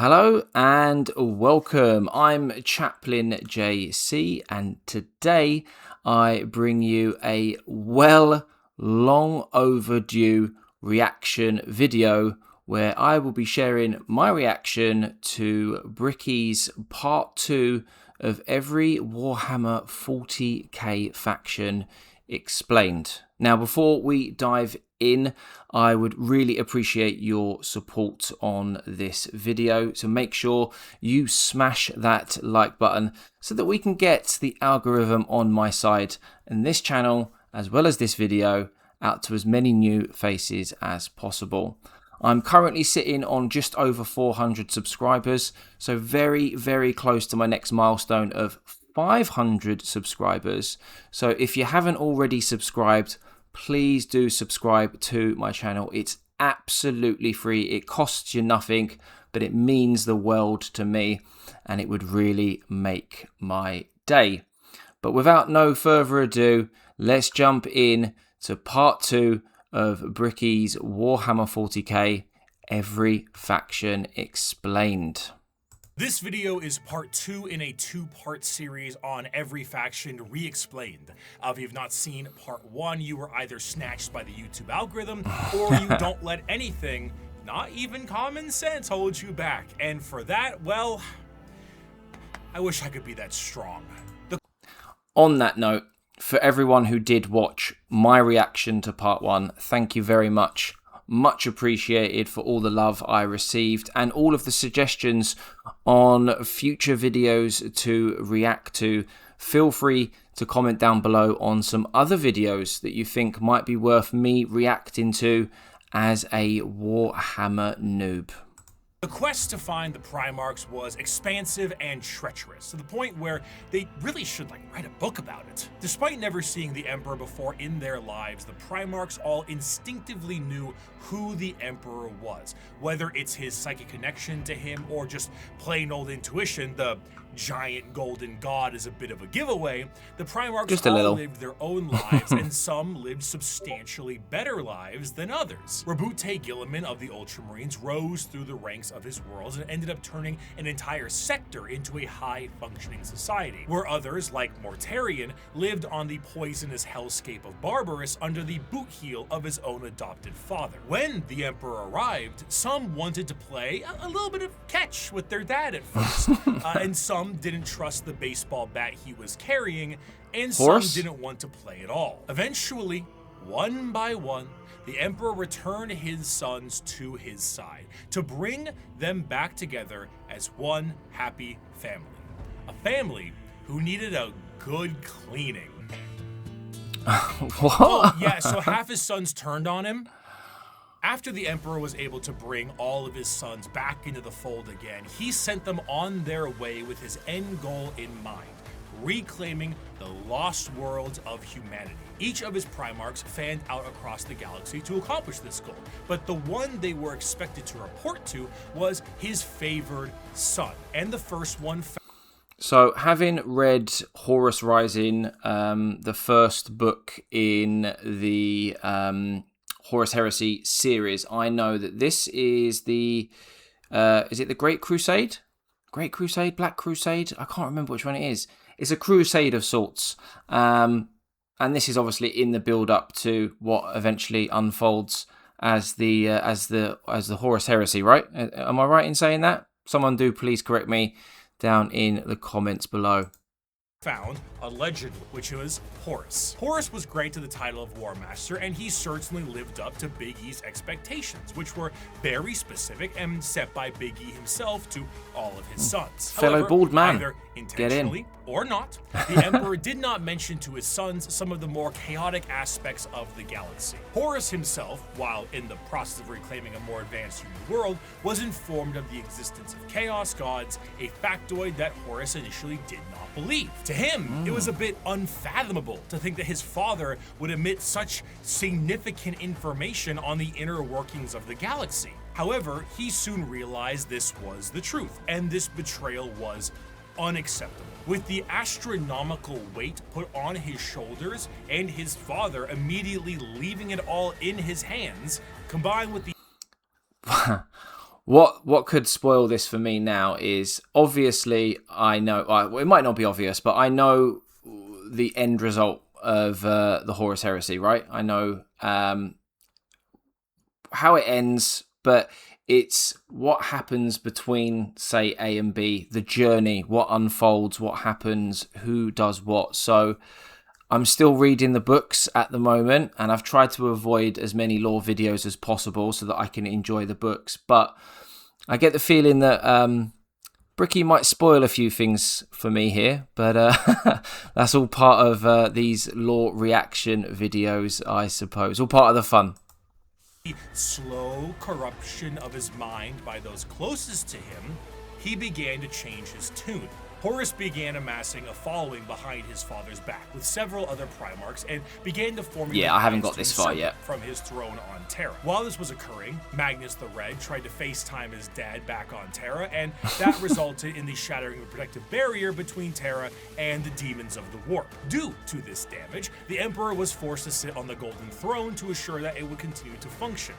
Hello and welcome. I'm Chaplain JC, and today I bring you a long overdue reaction video where I will be sharing my reaction to Bricky's part 2 of every Warhammer 40k faction explained. Now, before we dive in, I would really appreciate your support on this video, so make sure you smash that like button so that we can get the algorithm on my side and this channel, as well as this video, out to as many new faces as possible. I'm currently sitting on just over 400 subscribers, so very close to my next milestone of 500 subscribers. So if you haven't already subscribed, please do subscribe to my channel. It's absolutely free. It costs you nothing, but it means the world to me, and it would really make my day. But without no further ado, let's jump in to part 2 of Bricky's Warhammer 40k, every faction explained. This video is part 2 in a 2-part series on every faction re-explained. If you've not seen part 1, you were either snatched by the YouTube algorithm, or you don't let anything, not even common sense, hold you back. And for that, well, I wish I could be that strong. On that note, for everyone who did watch my reaction to part 1, thank you very much. Much appreciated for all the love I received and all of the suggestions on future videos to react to. Feel free to comment down below on some other videos that you think might be worth me reacting to as a Warhammer noob. The quest to find the Primarchs was expansive and treacherous, to the point where they really should write a book about it. Despite never seeing the Emperor before in their lives, the Primarchs all instinctively knew who the Emperor was. Whether it's his psychic connection to him or just plain old intuition, the giant golden god is a bit of a giveaway. The Primarchs all lived their own lives, and some lived substantially better lives than others. Rabute Gilliman of the Ultramarines rose through the ranks of his worlds and ended up turning an entire sector into a high-functioning society, where others, like Mortarion, lived on the poisonous hellscape of Barbarous under the boot heel of his own adopted father. When the Emperor arrived, some wanted to play a little bit of catch with their dad at first, and some didn't trust the baseball bat he was carrying, and Horus? some didn't want to play at all. Eventually, one by one, the Emperor returned his sons to his side to bring them back together as one happy family. A family who needed a good cleaning. What? Well, yeah, so half his sons turned on him. After the Emperor was able to bring all of his sons back into the fold again, he sent them on their way with his end goal in mind: reclaiming the lost worlds of humanity. Each of his Primarchs fanned out across the galaxy to accomplish this goal, but the one they were expected to report to was his favored son, and the first one found. So, having read Horus Rising, the first book in the Horus Heresy series, I know that this is the is it the Great Crusade? Great Crusade? Black Crusade? I can't remember which one it is. It's a crusade of sorts. And this is obviously in the build up to what eventually unfolds as the Horus Heresy, right? Am I right in saying that? Someone do please correct me down in the comments below. Found, allegedly, which was Horus. Horus was great to the title of War Master, and he certainly lived up to Big E's expectations, which were very specific and set by Big E himself to all of his sons. Fellow However, bald man, either intentionally or not, the Emperor did not mention to his sons some of the more chaotic aspects of the galaxy. Horus himself, while in the process of reclaiming a more advanced human world, was informed of the existence of chaos gods, a factoid that Horus initially did not believe. To him, it was a bit unfathomable to think that his father would omit such significant information on the inner workings of the galaxy. However, he soon realized this was the truth, and this betrayal was unacceptable. With the astronomical weight put on his shoulders and his father immediately leaving it all in his hands, combined with the What could spoil this for me now is, obviously, I know, well, it might not be obvious, but I know the end result of the Horus Heresy, right? I know how it ends, but it's what happens between, say, A and B, the journey, what unfolds, what happens, who does what. So I'm still reading the books at the moment, and I've tried to avoid as many lore videos as possible so that I can enjoy the books. But I get the feeling that Bricky might spoil a few things for me here, but that's all part of these lore reaction videos, I suppose. All part of the fun. The slow corruption of his mind by those closest to him, he began to change his tune. Horus began amassing a following behind his father's back with several other Primarchs and began to formulate I haven't got this far yet. From his throne on Terra. While this was occurring, Magnus the Red tried to FaceTime his dad back on Terra, and that resulted in the shattering of a protective barrier between Terra and the demons of the warp. Due to this damage, the Emperor was forced to sit on the Golden Throne to assure that it would continue to function.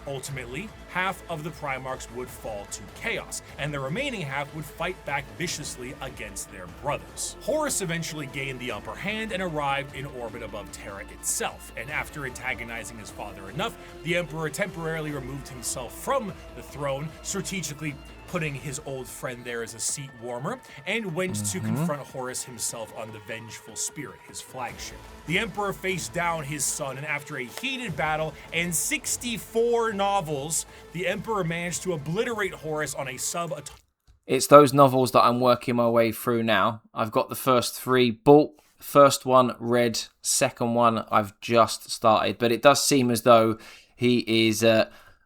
Ultimately, half of the Primarchs would fall to chaos, and the remaining half would fight back viciously against their brothers. Horus eventually gained the upper hand and arrived in orbit above Terra itself, and after antagonizing his father enough, the Emperor temporarily removed himself from the throne, strategically putting his old friend there as a seat warmer, and went to confront Horus himself on the Vengeful Spirit, his flagship. The Emperor faced down his son, and after a heated battle and 64 novels, the Emperor managed to obliterate Horus on a sub-atomic... It's those novels that I'm working my way through now. I've got the first 3 bought, first one read, second one I've just started, but it does seem as though he is...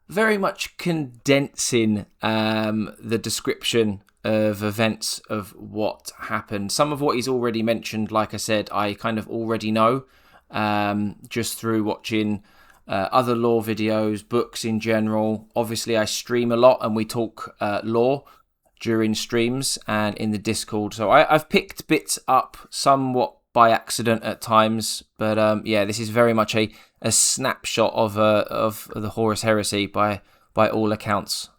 very much condensing the description of events of what happened. Some of what he's already mentioned, like I said, I kind of already know just through watching other lore videos, books in general. Obviously, I stream a lot and we talk lore during streams and in the Discord. So I've picked bits up somewhat by accident at times, but yeah, this is very much a snapshot of the Horus Heresy by all accounts.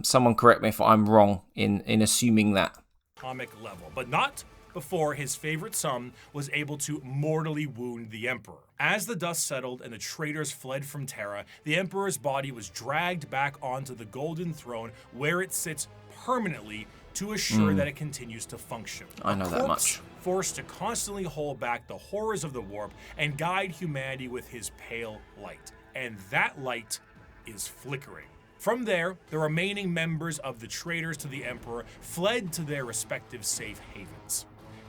Someone correct me if I'm wrong in assuming that. Level, but not before his favorite son was able to mortally wound the Emperor. As the dust settled and the traitors fled from Terra, the Emperor's body was dragged back onto the Golden Throne, where it sits permanently to assure that it continues to function. I know that much. Forced to constantly hold back the horrors of the warp and guide humanity with his pale light. And that light is flickering. From there, the remaining members of the traitors to the Emperor fled to their respective safe havens.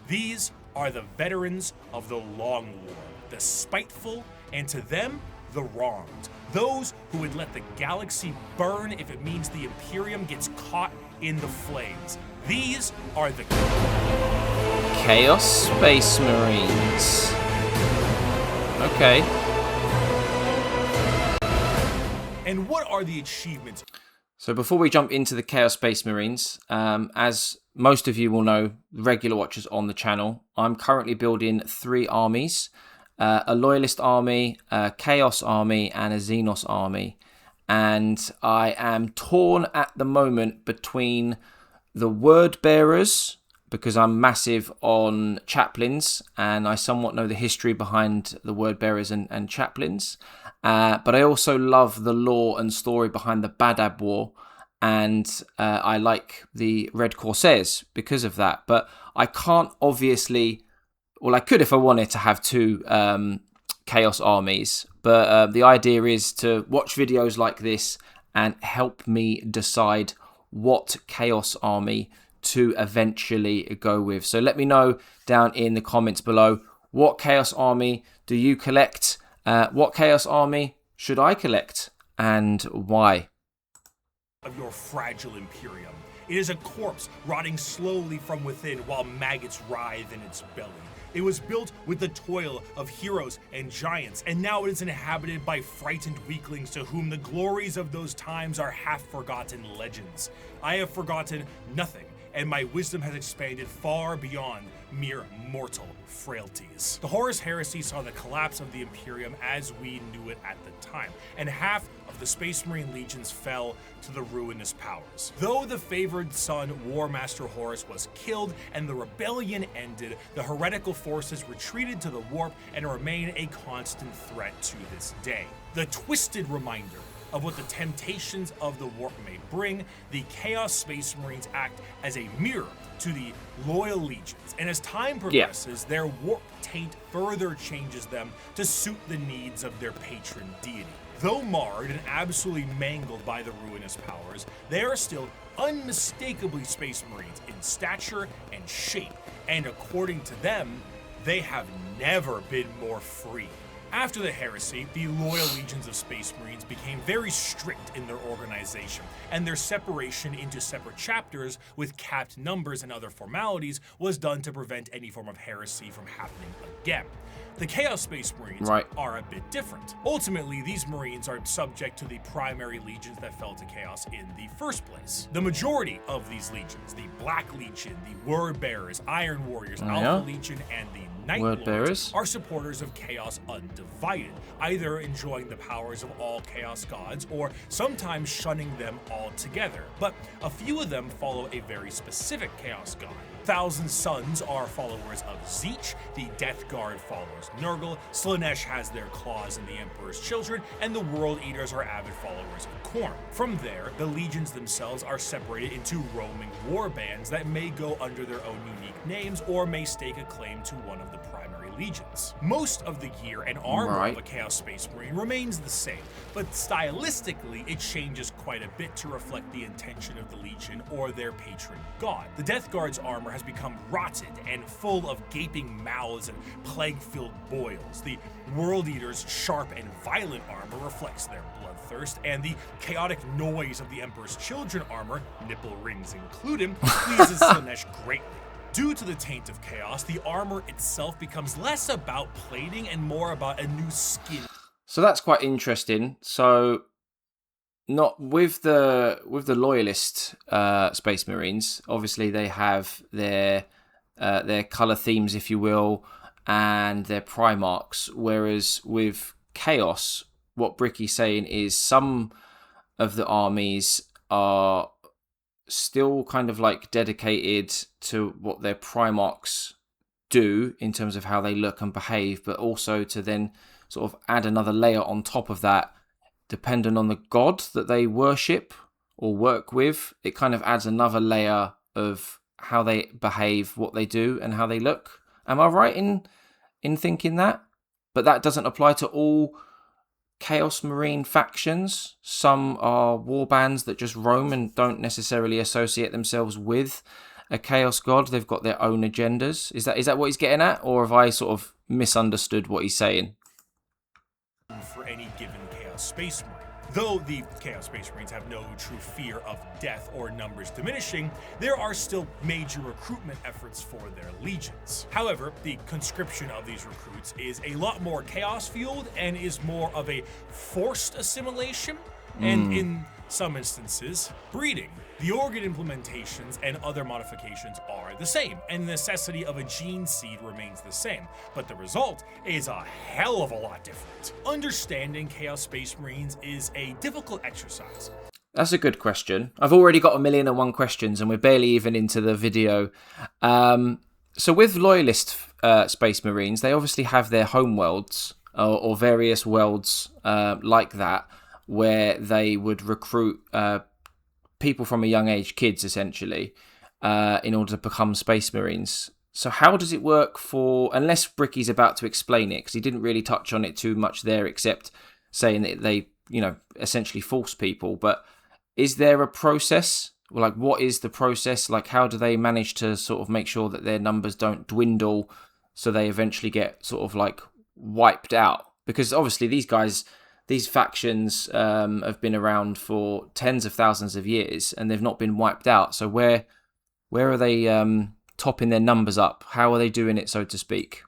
These are the veterans of the Long War, the spiteful, and to them, the wronged. Those who would let the galaxy burn if it means the Imperium gets caught in the flames. These are the Chaos Space Marines. Okay. And what are the achievements? So before we jump into the Chaos Space Marines, as most of you will know, regular watchers on the channel, I'm currently building 3 armies. A Loyalist army, a Chaos army, and a Xenos army. And I am torn at the moment between the Word Bearers, because I'm massive on chaplains, and I somewhat know the history behind the Word Bearers and chaplains. But I also love the lore and story behind the Badab War, and I like the Red Corsairs because of that. But I can't obviously... Well, I could if I wanted to have 2 Chaos armies, but the idea is to watch videos like this and help me decide what Chaos army to eventually go with. So let me know down in the comments below, what Chaos army do you collect? What Chaos army should I collect? And why? Of your fragile Imperium. It is a corpse rotting slowly from within while maggots writhe in its belly. It was built with the toil of heroes and giants, and now it is inhabited by frightened weaklings to whom the glories of those times are half-forgotten legends. I have forgotten nothing, and my wisdom has expanded far beyond mere mortal frailties. The Horus Heresy saw the collapse of the Imperium as we knew it at the time, and half of the Space Marine legions fell to the ruinous powers. Though the favored son, War Master Horus, was killed and the rebellion ended, the heretical forces retreated to the warp and remain a constant threat to this day. The twisted reminder of what the temptations of the warp may bring, the Chaos Space Marines act as a mirror to the loyal legions, and as time progresses, their warp taint further changes them to suit the needs of their patron deity. Though marred and absolutely mangled by the ruinous powers, they are still unmistakably Space Marines in stature and shape, and according to them, they have never been more free. After the heresy, the loyal legions of Space Marines became very strict in their organization, and their separation into separate chapters with capped numbers and other formalities was done to prevent any form of heresy from happening again. The Chaos Space Marines are a bit different. Ultimately, these Marines are subject to the primary legions that fell to Chaos in the first place. The majority of these legions, the Black Legion, the Word Bearers, Iron Warriors, Alpha Legion, and the Night Lords, are supporters of Chaos undivided, either enjoying the powers of all Chaos gods or sometimes shunning them altogether. But a few of them follow a very specific Chaos god. Thousand Sons are followers of Tzeentch, the Death Guard follows Nurgle, Slaanesh has their claws in the Emperor's Children, and the World Eaters are avid followers of Khorne. From there, the legions themselves are separated into roaming war bands that may go under their own unique names or may stake a claim to one of the primary legions. Most of the gear and armor of a Chaos Space Marine remains the same, but stylistically it changes quite a bit to reflect the intention of the legion or their patron god. The Death Guard's armor has become rotted and full of gaping mouths and plague-filled boils. The World Eater's sharp and violent armor reflects their bloodthirst, and the chaotic noise of the Emperor's Children armor, nipple rings included, pleases Slaanesh greatly. Due to the taint of Chaos, the armor itself becomes less about plating and more about a new skin. So that's quite interesting. So not with the loyalist Space Marines, obviously they have their color themes, if you will, and their Primarchs, whereas with Chaos, what Bricky's saying is some of the armies are still kind of like dedicated to what their Primarchs do in terms of how they look and behave, but also to then sort of add another layer on top of that, depending on the god that they worship or work with. It kind of adds another layer of how they behave, what they do, and how they look. Am I right in thinking that? But that doesn't apply to all Chaos Marine factions. Some are warbands that just roam and don't necessarily associate themselves with a Chaos God. They've got their own agendas. Is that what he's getting at, or have I sort of misunderstood what he's saying? For any given Chaos Space Marine. Though the Chaos Space Marines have no true fear of death or numbers diminishing, there are still major recruitment efforts for their legions. However, the conscription of these recruits is a lot more chaos-fueled and is more of a forced assimilation, and in some instances, breeding. The organ implementations and other modifications are the same, and the necessity of a gene seed remains the same, but the result is a hell of a lot different. Understanding Chaos Space Marines is a difficult exercise. That's a good question. I've already got 1,000,001 questions, and we're barely even into the video. So with Loyalist Space Marines, they obviously have their home worlds, or various worlds like that, where they would recruit people from a young age, kids essentially, in order to become Space Marines. So how does it work for, unless Bricky's about to explain it, because he didn't really touch on it too much there, except saying that they, essentially force people. But is there a process? Like, what is the process? Like, how do they manage to sort of make sure that their numbers don't dwindle so they eventually get sort of like wiped out? Because obviously these factions have been around for tens of thousands of years and they've not been wiped out. So where are they topping their numbers up? How are they doing it, so to speak?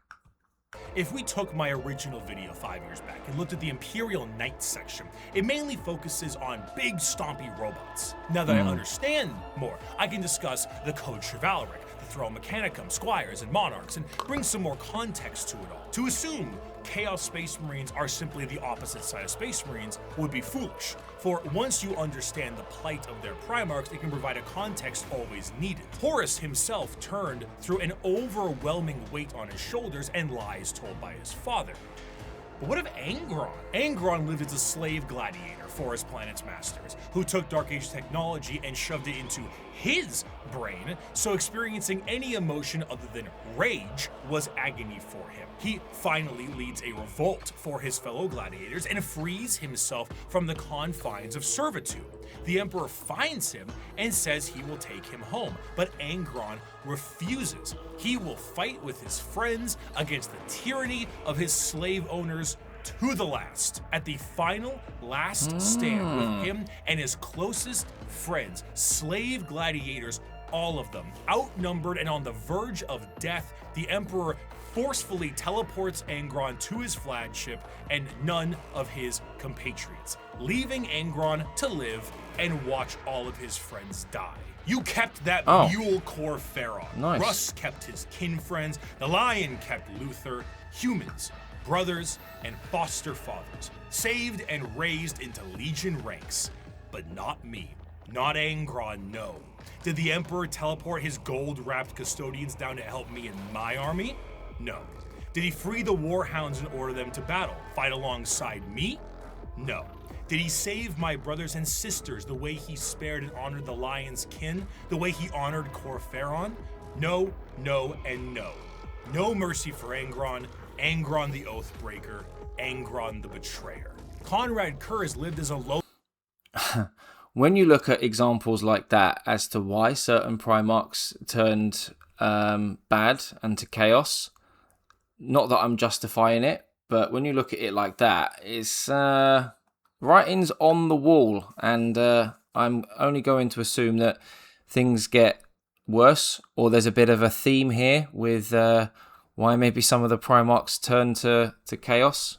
If we took my original video 5 years back and looked at the Imperial Knights section, it mainly focuses on big stompy robots. Now that I understand more, I can discuss the Code Chivalric, the Throne Mechanicum, Squires, and Monarchs, and bring some more context to it all. To assume Chaos Space Marines are simply the opposite side of Space Marines would be foolish, for once you understand the plight of their Primarchs, it can provide a context always needed. Horus himself turned through an overwhelming weight on his shoulders and lies told by his father. But what of Angron? Angron lived as a slave gladiator for his planet's masters, who took Dark Age technology and shoved it into his brain, so experiencing any emotion other than rage was agony for him. He finally leads a revolt for his fellow gladiators and frees himself from the confines of servitude. The Emperor finds him and says he will take him home, but Angron refuses. He will fight with his friends against the tyranny of his slave owners to the last. At the final last stand with him and his closest friends, slave gladiators, all of them outnumbered and on the verge of death, the Emperor forcefully teleports Angron to his flagship and none of his compatriots, leaving Angron to live and watch all of his friends die. You kept that mule core Pharaoh. Nice. Russ kept his kin friends. The Lion kept Luther. Humans, brothers, and foster fathers, saved and raised into Legion ranks. But not me. Not Angron, no. Did the Emperor teleport his gold-wrapped custodians down to help me in my army? No. Did he free the Warhounds and order them to battle, fight alongside me? No. Did he save my brothers and sisters the way he spared and honored the Lion's kin, the way he honored Cor Pharaon? No, no, and no. No mercy for Angron, Angron the Oathbreaker, Angron the Betrayer. Conrad Kurz lived as a low... When you look at examples like that as to why certain Primarchs turned bad and to chaos, not that I'm justifying it, but when you look at it like that, it's writing's on the wall, and I'm only going to assume that things get worse, or there's a bit of a theme here with why maybe some of the Primarchs turn to chaos.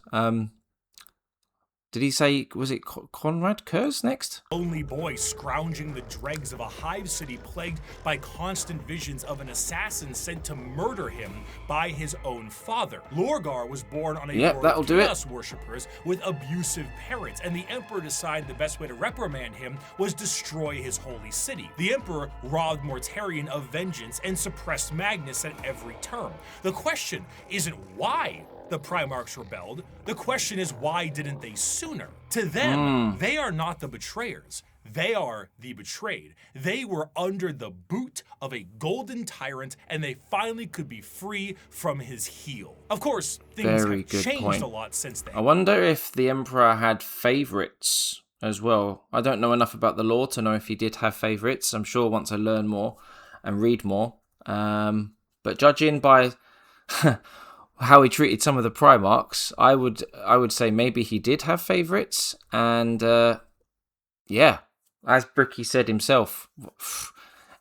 Did he say, was it Conrad Kurz next? Lonely boy scrounging the dregs of a hive city plagued by constant visions of an assassin sent to murder him by his own father. Lorgar was born on a world of chaos worshippers with abusive parents, and the Emperor decided the best way to reprimand him was destroy his holy city. The Emperor robbed Mortarion of vengeance and suppressed Magnus at every turn. The question isn't why the Primarchs rebelled. The question is, why didn't they sooner? To them, they are not the betrayers. They are the betrayed. They were under the boot of a golden tyrant, and they finally could be free from his heel. Of course, things have changed a lot since then. I wonder if the Emperor had favorites as well. I don't know enough about the lore to know if he did have favorites. I'm sure once I learn more and read more. But judging by how he treated some of the Primarchs, I would say maybe he did have favorites, and yeah, as Bricky said himself,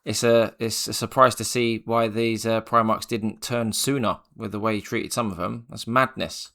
it's a surprise to see why these Primarchs didn't turn sooner with the way he treated some of them. That's madness.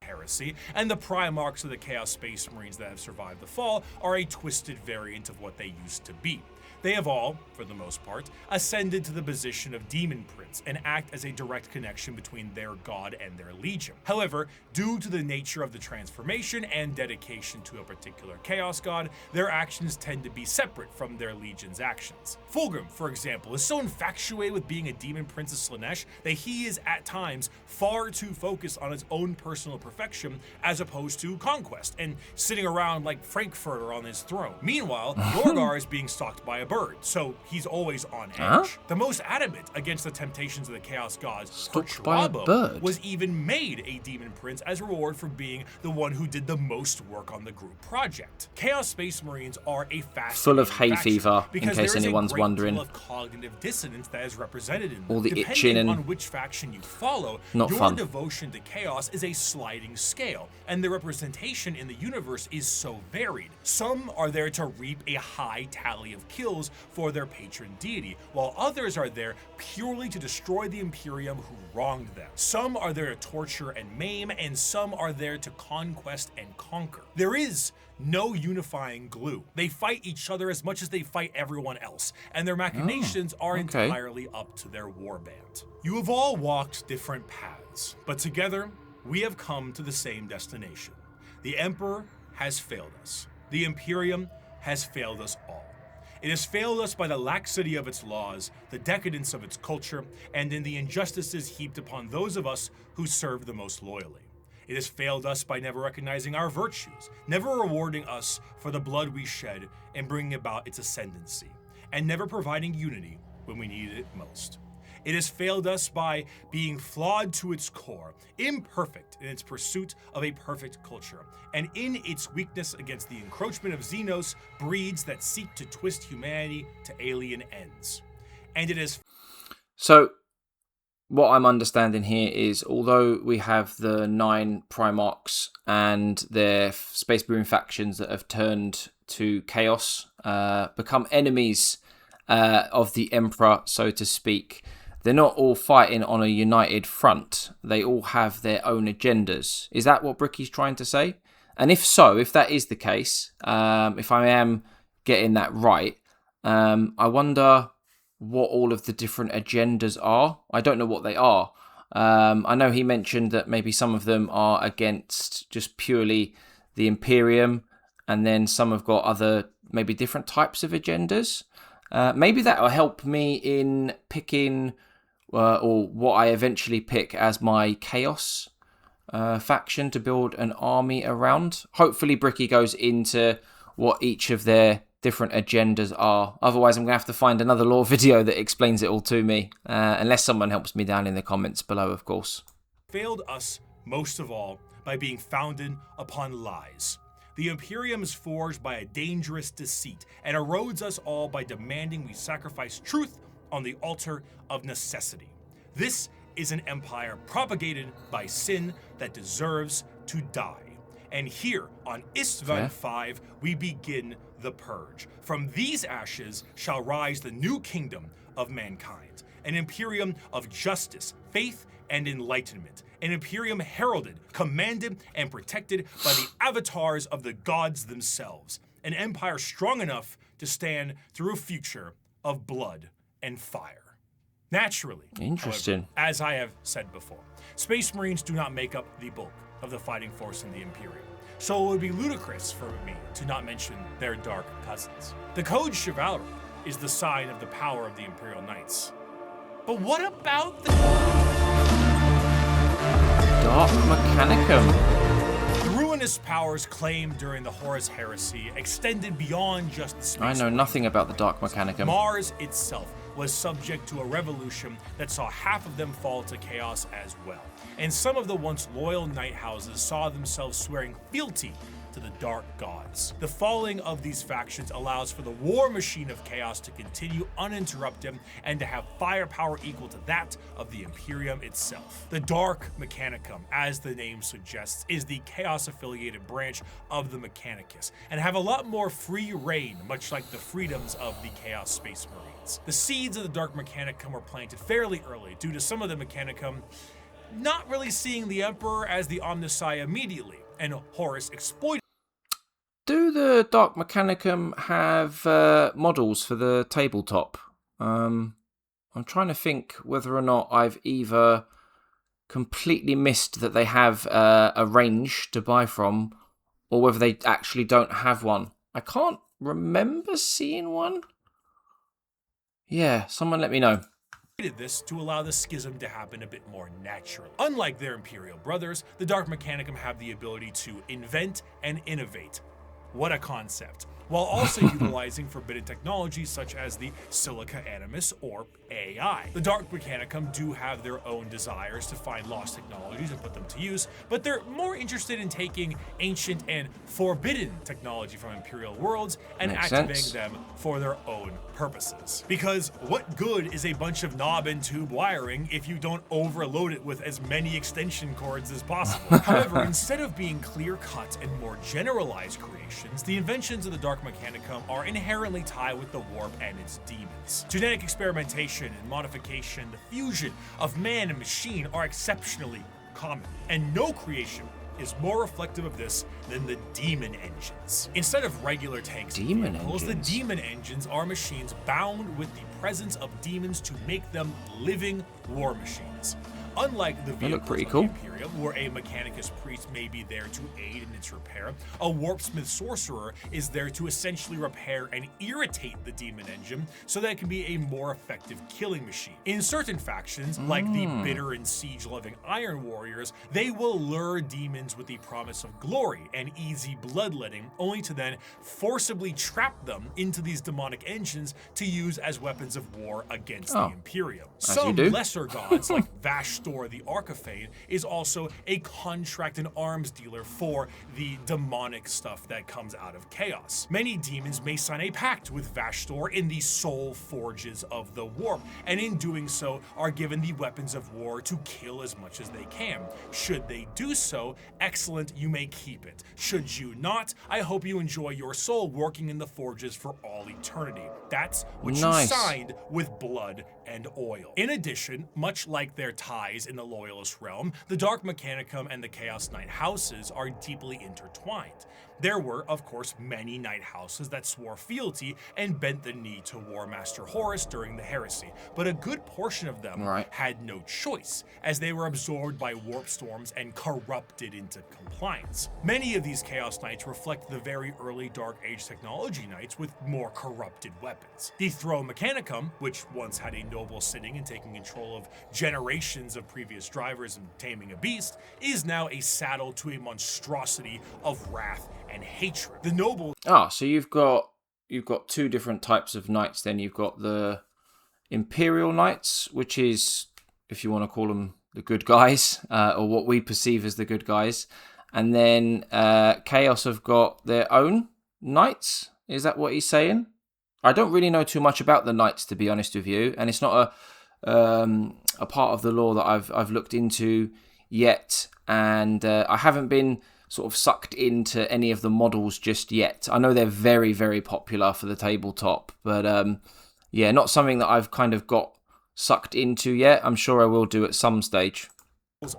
Heresy, and the Primarchs of the Chaos Space Marines that have survived the fall are a twisted variant of what they used to be. They have all, for the most part, ascended to the position of Demon Prince and act as a direct connection between their god and their legion. However, due to the nature of the transformation and dedication to a particular chaos god, their actions tend to be separate from their legion's actions. Fulgrim, for example, is so infatuated with being a Demon Prince of Slaanesh that he is at times far too focused on his own personal perfection as opposed to conquest and sitting around like Frankfurter on his throne. Meanwhile, Lorgar is being stalked by a bird, so he's always on edge. The most adamant against the temptations of the Chaos Gods, Pertuabo, was even made a Demon Prince as a reward for being the one who did the most work on the group project. Chaos Space Marines are a full of hay fever, in case anyone's wondering. Of cognitive dissonance that is represented in all the Depending itching and on which faction you follow, your devotion to chaos is a sliding scale, and the representation in the universe is so varied. Some are there to reap a high tally of kills kills for their patron deity, while others are there purely to destroy the Imperium who wronged them. Some are there to torture and maim, and some are there to conquest and conquer. There is no unifying glue. They fight each other as much as they fight everyone else, and their machinations are entirely up to their warband. You have all walked different paths, but together we have come to the same destination. The Emperor has failed us. The Imperium has failed us all. It has failed us by the laxity of its laws, the decadence of its culture, and in the injustices heaped upon those of us who serve the most loyally. It has failed us by never recognizing our virtues, never rewarding us for the blood we shed and bringing about its ascendancy, and never providing unity when we needed it most. It has failed us by being flawed to its core, imperfect in its pursuit of a perfect culture, and in its weakness against the encroachment of Xenos breeds that seek to twist humanity to alien ends. And it is... So, what I'm understanding here is, although we have the 9 Primarchs and their Space Marine factions that have turned to chaos, become enemies of the Emperor, so to speak, they're not all fighting on a united front. They all have their own agendas. Is that what Bricky's trying to say? And if so, if that is the case, if I am getting that right, I wonder what all of the different agendas are. I don't know what they are. I know he mentioned that maybe some of them are against just purely the Imperium, and then some have got other, maybe different types of agendas. Maybe that will help me in picking, or what I eventually pick as my Chaos faction to build an army around. Hopefully Bricky goes into what each of their different agendas are. Otherwise, I'm going to have to find another lore video that explains it all to me, unless someone helps me down in the comments below, of course. Failed us most of all by being founded upon lies. The Imperium is forged by a dangerous deceit and erodes us all by demanding we sacrifice truth on the altar of necessity. This is an empire propagated by sin that deserves to die. And here on Istvan 5, we begin the purge. From these ashes shall rise the new kingdom of mankind, an Imperium of justice, faith, and enlightenment. An Imperium heralded, commanded, and protected by the avatars of the gods themselves. An empire strong enough to stand through a future of blood and fire. Naturally, Interesting. However, as I have said before, Space Marines do not make up the bulk of the fighting force in the Imperium, so it would be ludicrous for me to not mention their dark cousins. The Code Chivalry is the sign of the power of the Imperial Knights. But what about the Dark Mechanicum? The ruinous powers claimed during the Horus Heresy extended beyond just the Space I know nothing about the Dark Mechanicum. Mars itself was subject to a revolution that saw half of them fall to chaos as well. And some of the once loyal knight houses saw themselves swearing fealty to the dark gods. The falling of these factions allows for the war machine of chaos to continue uninterrupted and to have firepower equal to that of the Imperium itself. The Dark Mechanicum, as the name suggests, is the chaos-affiliated branch of the Mechanicus, and have a lot more free reign, much like the freedoms of the Chaos Space Marines. The seeds of the Dark Mechanicum were planted fairly early due to some of the Mechanicum not really seeing the Emperor as the Omnissiah immediately, and Horus exploited. Do the Dark Mechanicum have models for the tabletop? I'm trying to think whether or not I've either completely missed that they have a range to buy from, or whether they actually don't have one. I can't remember seeing one. Yeah, someone let me know. This to allow the schism to happen a bit more naturally. Unlike their Imperial brothers, the Dark Mechanicum have the ability to invent and innovate. What a concept. While also utilizing forbidden technologies such as the Silica Animus or AI. The Dark Mechanicum do have their own desires to find lost technologies and put them to use, but they're more interested in taking ancient and forbidden technology from Imperial worlds and activating them for their own purposes. Because what good is a bunch of knob and tube wiring if you don't overload it with as many extension cords as possible? However, instead of being clear-cut and more generalized creations, inventions, the inventions of the Dark Mechanicum are inherently tied with the warp and its demons. Genetic experimentation and modification, the fusion of man and machine are exceptionally common, and no creation is more reflective of this than the demon engines. Instead of regular tanks and vehicles, the demon engines are machines bound with the presence of demons to make them living war machines. Unlike the vehicles of the Imperium, where a Mechanicus priest may be there to aid in its repair, a Warpsmith sorcerer is there to essentially repair and irritate the demon engine so that it can be a more effective killing machine. In certain factions, like the bitter and siege-loving Iron Warriors, they will lure demons with the promise of glory and easy bloodletting, only to then forcibly trap them into these demonic engines to use as weapons of war against the Imperium. Some lesser gods, like Vashtor the Archifane, is also a contract and arms dealer for the demonic stuff that comes out of chaos. Many demons may sign a pact with Vashtor in the soul forges of the warp, and in doing so are given the weapons of war to kill as much as they can. Should they do so, excellent, you may keep it. Should you not, I hope you enjoy your soul working in the forges for all eternity. That's what you signed with blood and oil. In addition, much like their ties in the Loyalist realm, the Dark Mechanicum and the Chaos Knight houses are deeply intertwined. There were, of course, many Knight houses that swore fealty and bent the knee to War Master Horus during the Heresy, but a good portion of them had no choice, as they were absorbed by warp storms and corrupted into compliance. Many of these Chaos Knights reflect the very early Dark Age technology Knights with more corrupted weapons. The Throne Mechanicum, which once had a noble sitting and taking control of generations of previous drivers and taming a beast, is now a saddle to a monstrosity of wrath and hatred. The noble. So you've got two different types of knights. Then you've got the Imperial Knights, which is, if you want to call them, the good guys, or what we perceive as the good guys, and then Chaos have got their own knights. Is that what he's saying? I don't really know too much about the knights, to be honest with you, and it's not a part of the lore that I've looked into yet, and I haven't been sort of sucked into any of the models just yet. I know they're very, very popular for the tabletop, but yeah, not something that I've kind of got sucked into yet. I'm sure I will do at some stage.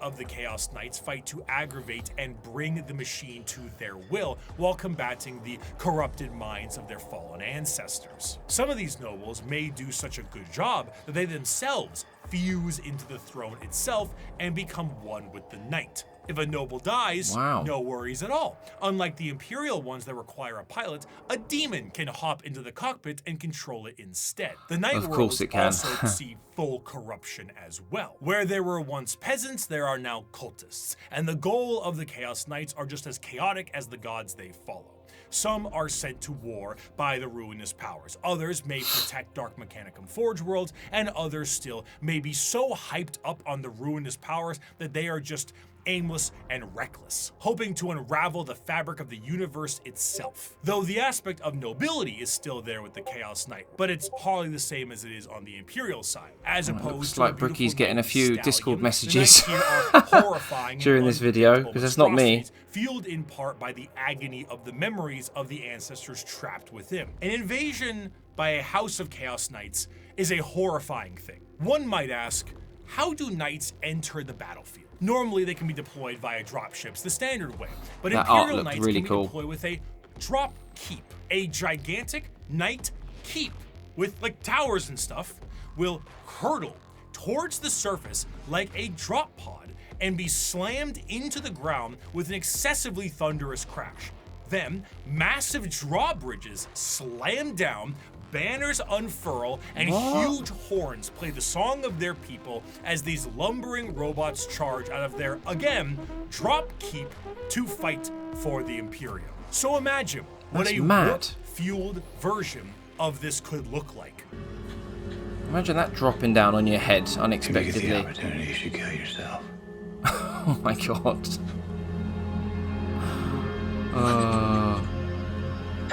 Of the Chaos Knights fight to aggravate and bring the machine to their will while combating the corrupted minds of their fallen ancestors. Some of these nobles may do such a good job that they themselves fuse into the throne itself and become one with the knight. If a noble dies, no worries at all. Unlike the Imperial ones that require a pilot, a demon can hop into the cockpit and control it instead. The Night Worlds also see full corruption as well. Where there were once peasants, there are now cultists, and the goal of the Chaos Knights are just as chaotic as the gods they follow. Some are sent to war by the ruinous powers. Others may protect Dark Mechanicum Forge worlds, and others still may be so hyped up on the ruinous powers that they are just aimless and reckless, hoping to unravel the fabric of the universe itself. Though the aspect of nobility is still there with the Chaos Knight, but it's hardly the same as it is on the Imperial side. As opposed looks to like Bricky's getting a few Discord messages horrifying during this video, because that's not me. Fueled in part by the agony of the memories of the ancestors trapped within. An invasion by a house of Chaos Knights is a horrifying thing. One might ask, how do knights enter the battlefield? Normally, they can be deployed via dropships, the standard way, but Imperial Knights can be deployed with a drop keep. A gigantic knight keep with like towers and stuff will hurtle towards the surface like a drop pod and be slammed into the ground with an excessively thunderous crash. Then, massive drawbridges slam down, banners unfurl, and huge horns play the song of their people as these lumbering robots charge out of their, again, drop keep to fight for the Imperium. So imagine what a warp-fueled version of this could look like. Imagine that dropping down on your head unexpectedly. If you get the opportunity, you should kill yourself. Oh my god.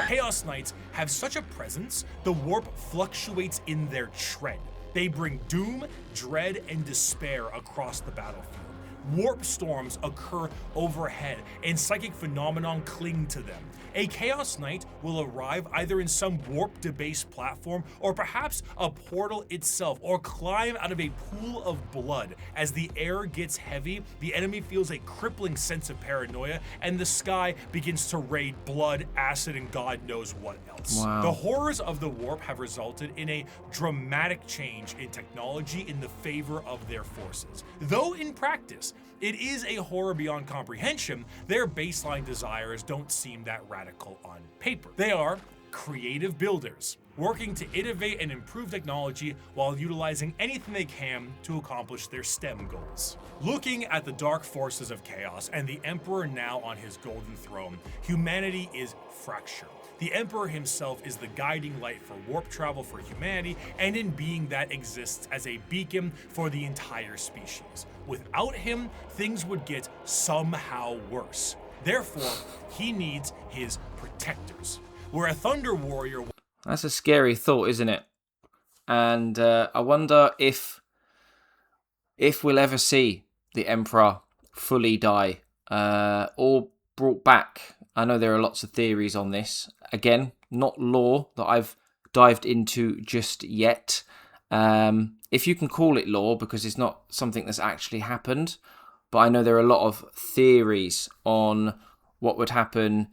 Chaos Knights have such a presence, the warp fluctuates in their tread. They bring doom, dread, and despair across the battlefield. Warp storms occur overhead, and psychic phenomenon cling to them. A Chaos Knight will arrive either in some warp-debased platform, or perhaps a portal itself, or climb out of a pool of blood. As the air gets heavy, the enemy feels a crippling sense of paranoia, and the sky begins to rain blood, acid, and God knows what else. Wow. The horrors of the warp have resulted in a dramatic change in technology in the favor of their forces. Though in practice, it is a horror beyond comprehension, their baseline desires don't seem that radical on paper. They are creative builders, working to innovate and improve technology while utilizing anything they can to accomplish their STEM goals. Looking at the dark forces of chaos and the Emperor now on his golden throne, humanity is fractured. The Emperor himself is the guiding light for warp travel for humanity, and in being that exists as a beacon for the entire species. Without him, things would get somehow worse. Therefore, he needs his protectors. Where a Thunder Warrior... That's a scary thought, isn't it? And I wonder if we'll ever see the Emperor fully die or brought back. I know there are lots of theories on this. Again, not lore that I've dived into just yet. If you can call it lore, because it's not something that's actually happened. But I know there are a lot of theories on what would happen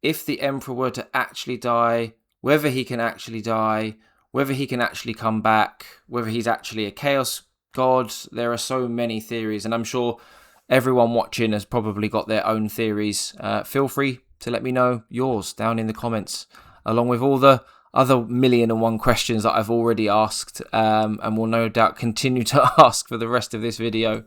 if the Emperor were to actually die, whether he can actually die, whether he can actually come back, whether he's actually a Chaos God. There are so many theories, and I'm sure everyone watching has probably got their own theories. Feel free to let me know yours down in the comments, along with all the other 1,000,001 questions that I've already asked, and will no doubt continue to ask for the rest of this video.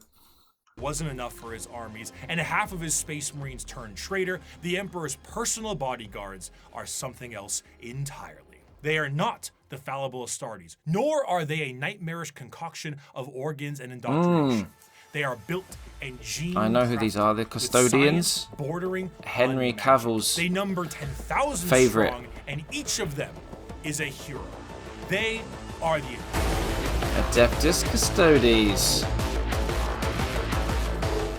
Wasn't enough for his armies, and half of his Space Marines turned traitor. The Emperor's personal bodyguards are something else entirely. They are not the fallible Astartes, nor are they a nightmarish concoction of organs and indoctrination. They are built and gene. I know who these are. The Custodians. Bordering Henry Cavill's They number 10,000 favorite, strong, and each of them is a hero. They are the Adeptus Custodes.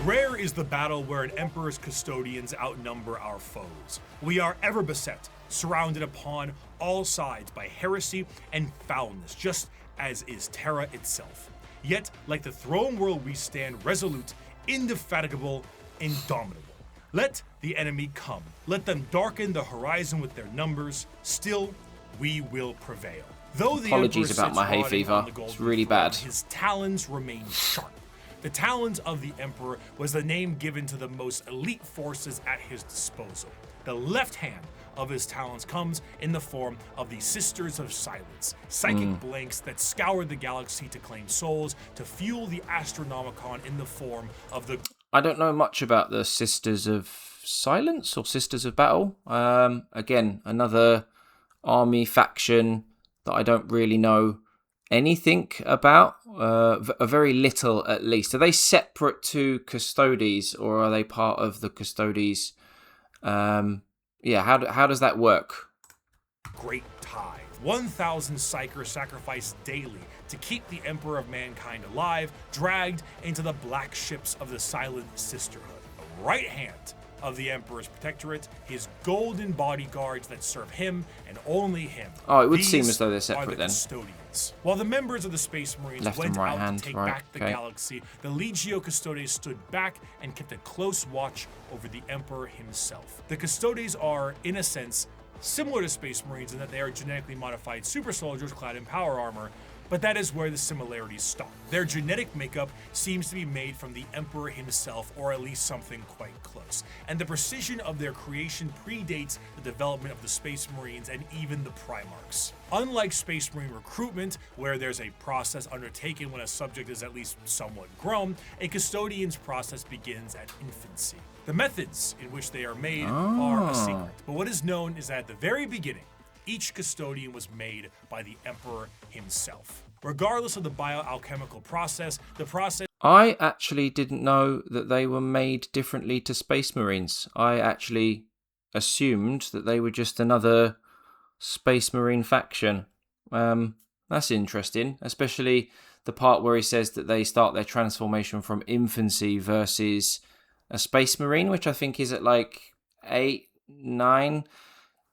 Rare is the battle where an Emperor's custodians outnumber our foes. We are ever beset, surrounded upon all sides by heresy and foulness, just as is Terra itself. Yet, like the throne world, we stand resolute, indefatigable, indomitable. Let the enemy come. Let them darken the horizon with their numbers. Still, we will prevail. Though the Apologies Emperor about my hay sits rotting fever. on the golden It's really throne, bad. his talons remain sharp. The talons of the Emperor was the name given to the most elite forces at his disposal. The left hand of his talons comes in the form of the Sisters of Silence, psychic blanks that scour the galaxy to claim souls, to fuel the Astronomicon in the form of the... I don't know much about the Sisters of Silence or Sisters of Battle. Again, another army faction that I don't really know anything about, a very little at least. Are they separate to Custodes, or are they part of the Custodes? Yeah, how does that work? Great tide. 1,000 psychers sacrificed daily to keep the Emperor of Mankind alive, dragged into the black ships of the Silent Sisterhood. The right hand of the Emperor's protectorate, his golden bodyguards that serve him and only him. Oh, it would These seem as though they're are separate the then. Custodians. While the members of the Space Marines Left went and right out hand, to take right, back the okay. galaxy, the Legio Custodes stood back and kept a close watch over the Emperor himself. The Custodes are, in a sense, similar to Space Marines in that they are genetically modified super soldiers clad in power armor, but that is where the similarities stop. Their genetic makeup seems to be made from the Emperor himself, or at least something quite close. And the precision of their creation predates the development of the Space Marines and even the Primarchs. Unlike Space Marine recruitment, where there's a process undertaken when a subject is at least somewhat grown, a Custodian's process begins at infancy. The methods in which they are made are a secret, but what is known is that at the very beginning, each Custodian was made by the Emperor himself. Regardless of the bioalchemical process, the process... I actually didn't know that they were made differently to Space Marines. I actually assumed that they were just another Space Marine faction. That's interesting, especially the part where he says that they start their transformation from infancy versus a Space Marine, which I think is at like 8, 9,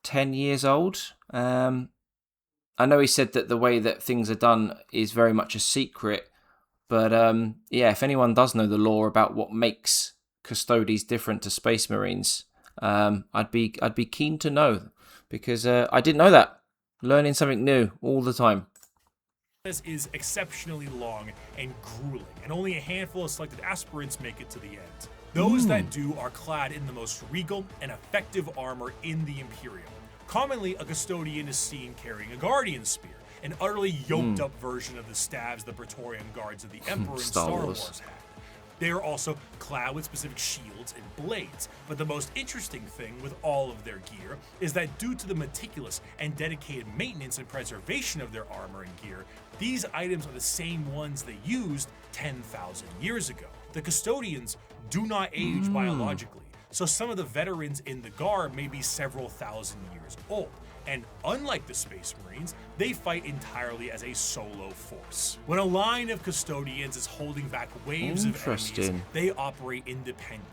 10 years old. I know he said that the way that things are done is very much a secret, but yeah, if anyone does know the lore about what makes Custodes different to Space Marines, I'd be keen to know, because I didn't know that. Learning something new all the time. This is exceptionally long and grueling, and only a handful of selected aspirants make it to the end. Those that do are clad in the most regal and effective armor in the Imperium. Commonly, a custodian is seen carrying a guardian spear, an utterly yoked-up version of the staves the Praetorian Guards of the Emperor in Star Wars had. They are also clad with specific shields and blades, but the most interesting thing with all of their gear is that due to the meticulous and dedicated maintenance and preservation of their armor and gear, these items are the same ones they used 10,000 years ago. The custodians do not age biologically, so some of the veterans in the Guard may be several thousand years old. And unlike the Space Marines, they fight entirely as a solo force. When a line of custodians is holding back waves of enemies, they operate independently.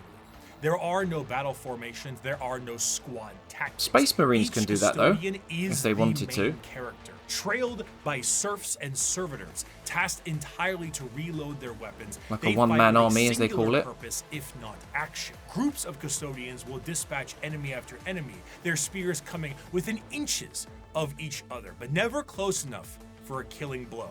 There are no battle formations, there are no squad tactics. Space Marines can do that though, if they wanted to. Character, trailed by serfs and servitors, tasked entirely to reload their weapons. Like a one-man army, as they call it. Purpose, if not action. Groups of custodians will dispatch enemy after enemy, their spears coming within inches of each other, but never close enough for a killing blow.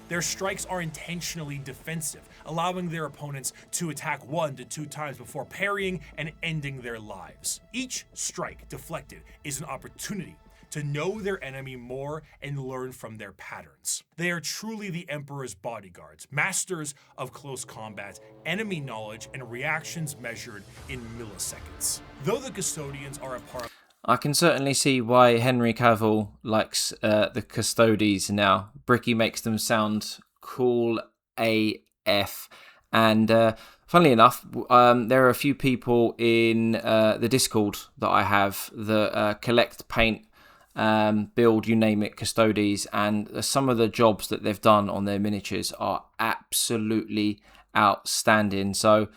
Their strikes are intentionally defensive, allowing their opponents to attack 1 to 2 times before parrying and ending their lives. Each strike deflected is an opportunity to know their enemy more and learn from their patterns. They are truly the Emperor's bodyguards, masters of close combat, enemy knowledge, and reactions measured in milliseconds. Though the custodians are a part... I can certainly see why Henry Cavill likes the Custodes now. Bricky makes them sound cool AF. And funnily enough, there are a few people in the Discord that I have that collect, paint, build, you name it, Custodes. And some of the jobs that they've done on their miniatures are absolutely outstanding. So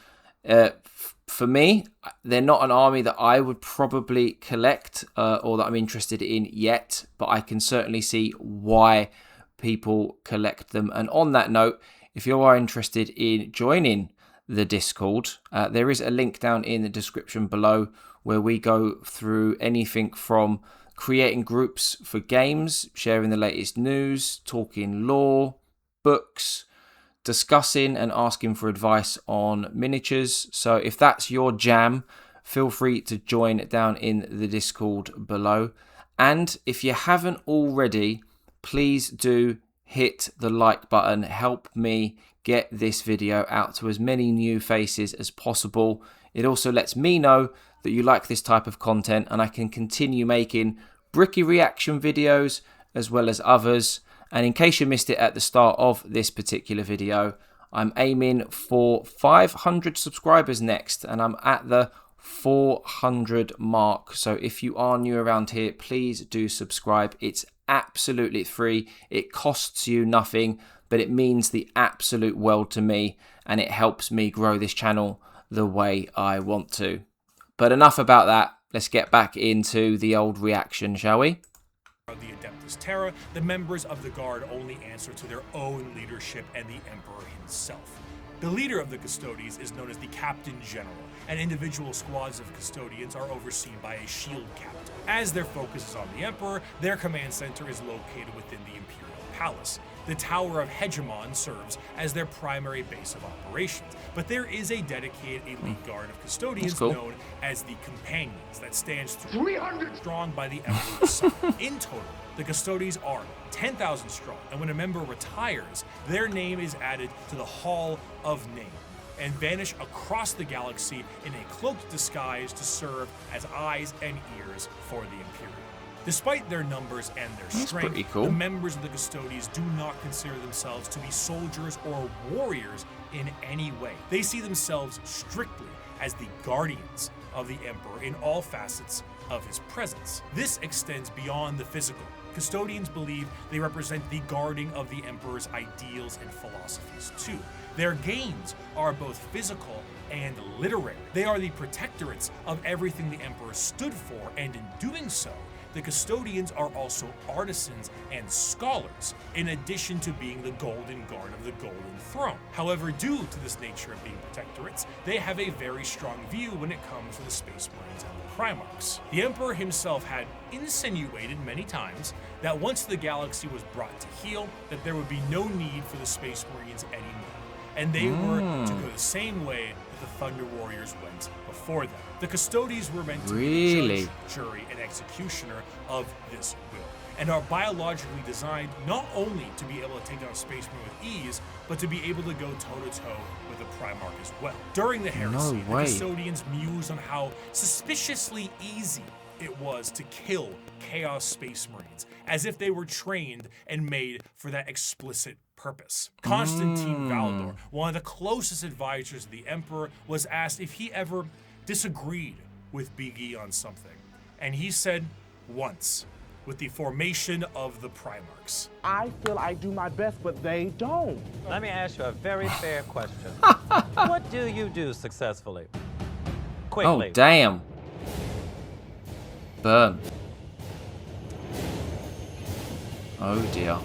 for me, they're not an army that I would probably collect or that I'm interested in yet, but I can certainly see why people collect them. And on that note, if you are interested in joining the Discord, there is a link down in the description below where we go through anything from creating groups for games, sharing the latest news, talking lore, books, discussing and asking for advice on miniatures. So if that's your jam, feel free to join down in the Discord below. And if you haven't already, please do hit the like button. Help me get this video out to as many new faces as possible. It also lets me know that you like this type of content, and I can continue making Bricky reaction videos as well as others. And in case you missed it at the start of this particular video, I'm aiming for 500 subscribers next, and I'm at the 400 mark. So if you are new around here, please do subscribe. It's absolutely free. It costs you nothing, but it means the absolute world to me, and it helps me grow this channel the way I want to. But enough about that. Let's get back into the old reaction, shall we? Of the Adeptus Terra, the members of the Guard only answer to their own leadership and the Emperor himself. The leader of the Custodes is known as the Captain General, and individual squads of custodians are overseen by a shield captain. As their focus is on the Emperor, their command center is located within the Imperial Palace. The Tower of Hegemon serves as their primary base of operations, but there is a dedicated elite guard of custodians known as the Companions that stands 300 strong by the Emperor's side. In total, the Custodes are 10,000 strong, and when a member retires, their name is added to the Hall of Name and vanish across the galaxy in a cloaked disguise to serve as eyes and ears for the Imperium. Despite their numbers and their strength, the members of the Custodes do not consider themselves to be soldiers or warriors in any way. They see themselves strictly as the guardians of the Emperor in all facets of his presence. This extends beyond the physical Custodians believe they represent the guarding of the Emperor's ideals and philosophies too. Their gains are both physical and literary. They are the protectorates of everything the Emperor stood for, and in doing so, the Custodians are also artisans and scholars, in addition to being the Golden Guard of the Golden Throne. However, due to this nature of being protectorates, they have a very strong view when it comes to the Space Marines and the Primarchs. The Emperor himself had insinuated many times that once the galaxy was brought to heel, that there would be no need for the Space Marines anymore, and they were to go the same way that the Thunder Warriors went before them. The Custodes were meant to be the judge, jury, and executioner of this will, and are biologically designed not only to be able to take down Space Marine with ease, but to be able to go toe-to-toe with the Primarch as well. During the Heresy, the Custodians mused on how suspiciously easy it was to kill Chaos Space Marines, as if they were trained and made for that explicit purpose. Constantine Valdor, one of the closest advisors of the Emperor, was asked if he ever disagreed with Bricky on something, and he said once, with the formation of the Primarchs. I feel I do my best, but they don't. Let me ask you a very fair question. What do you do successfully? Quickly. Oh, damn. Burn. Oh, dear.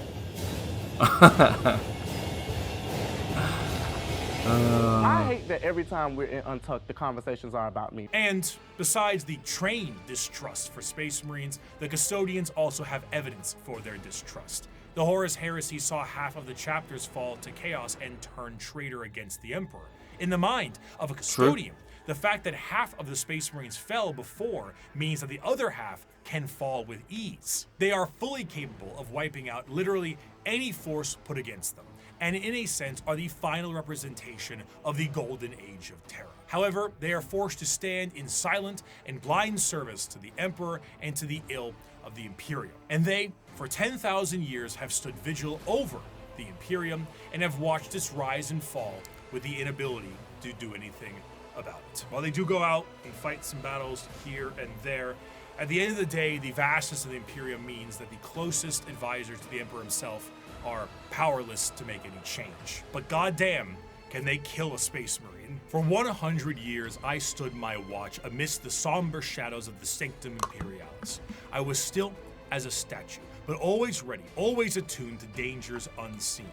I hate that every time we're in Untucked, the conversations are about me. And besides the trained distrust for Space Marines, the Custodians also have evidence for their distrust. The Horus Heresy saw half of the chapters fall to chaos and turn traitor against the Emperor. In the mind of a Custodian, the fact that half of the Space Marines fell before means that the other half can fall with ease. They are fully capable of wiping out literally any force put against them, and in a sense are the final representation of the golden age of terror. However, they are forced to stand in silent and blind service to the Emperor and to the ill of the Imperium. And they, for 10,000 years, have stood vigil over the Imperium and have watched its rise and fall with the inability to do anything about it. While they do go out and fight some battles here and there, at the end of the day, the vastness of the Imperium means that the closest advisors to the Emperor himself are powerless to make any change. But goddamn, can they kill a Space Marine? For 100 years, I stood my watch amidst the somber shadows of the Sanctum Imperialis. I was still as a statue, but always ready, always attuned to dangers unseen.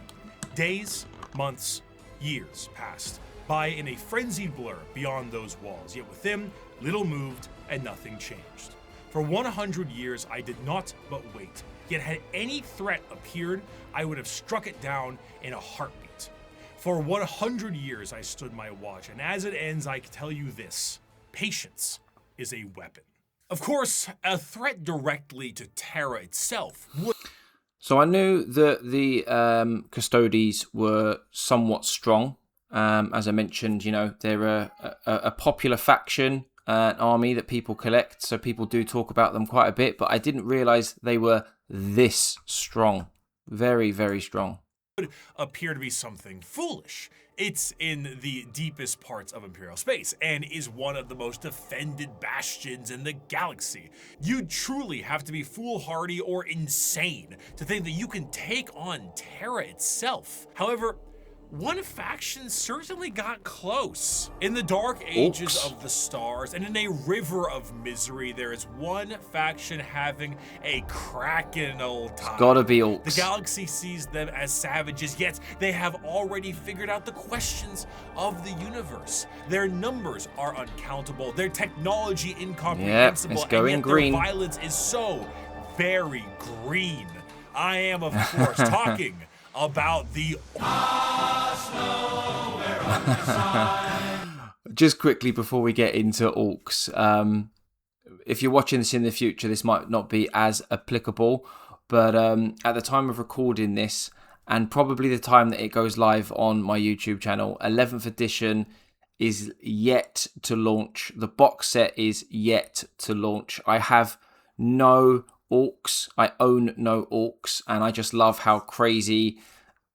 Days, months, years passed by in a frenzied blur beyond those walls, yet within, little moved and nothing changed. For 100 years, I did not but wait, yet had any threat appeared, I would have struck it down in a heartbeat. For 100 years, I stood my watch, and as it ends, I can tell you this: patience is a weapon. Of course, a threat directly to Terra itself would... So I knew that the Custodes were somewhat strong. As I mentioned, you know, they're a popular faction, an army that people collect, so people do talk about them quite a bit, but I didn't realize they were this strong. Very, very strong. Would appear to be something foolish. It's in the deepest parts of Imperial space and is one of the most defended bastions in the galaxy. You truly have to be foolhardy or insane to think that you can take on Terra itself. However, one faction certainly got close. In the dark ages Orks of the stars and in a river of misery, there is one faction having a cracking old time. It's gotta be Orks. The galaxy sees them as savages, yet they have already figured out the questions of the universe. Their numbers are uncountable, their technology incomprehensible, it's going and yet green. their violence is so very green. I am, of course, talking about the... Just quickly before we get into Orks, if you're watching this in the future, this might not be as applicable, but at the time of recording this, and probably the time that it goes live on my YouTube channel, 11th edition is yet to launch. The box set is yet to launch. I have no Orks. I own no Orks, and I just love how crazy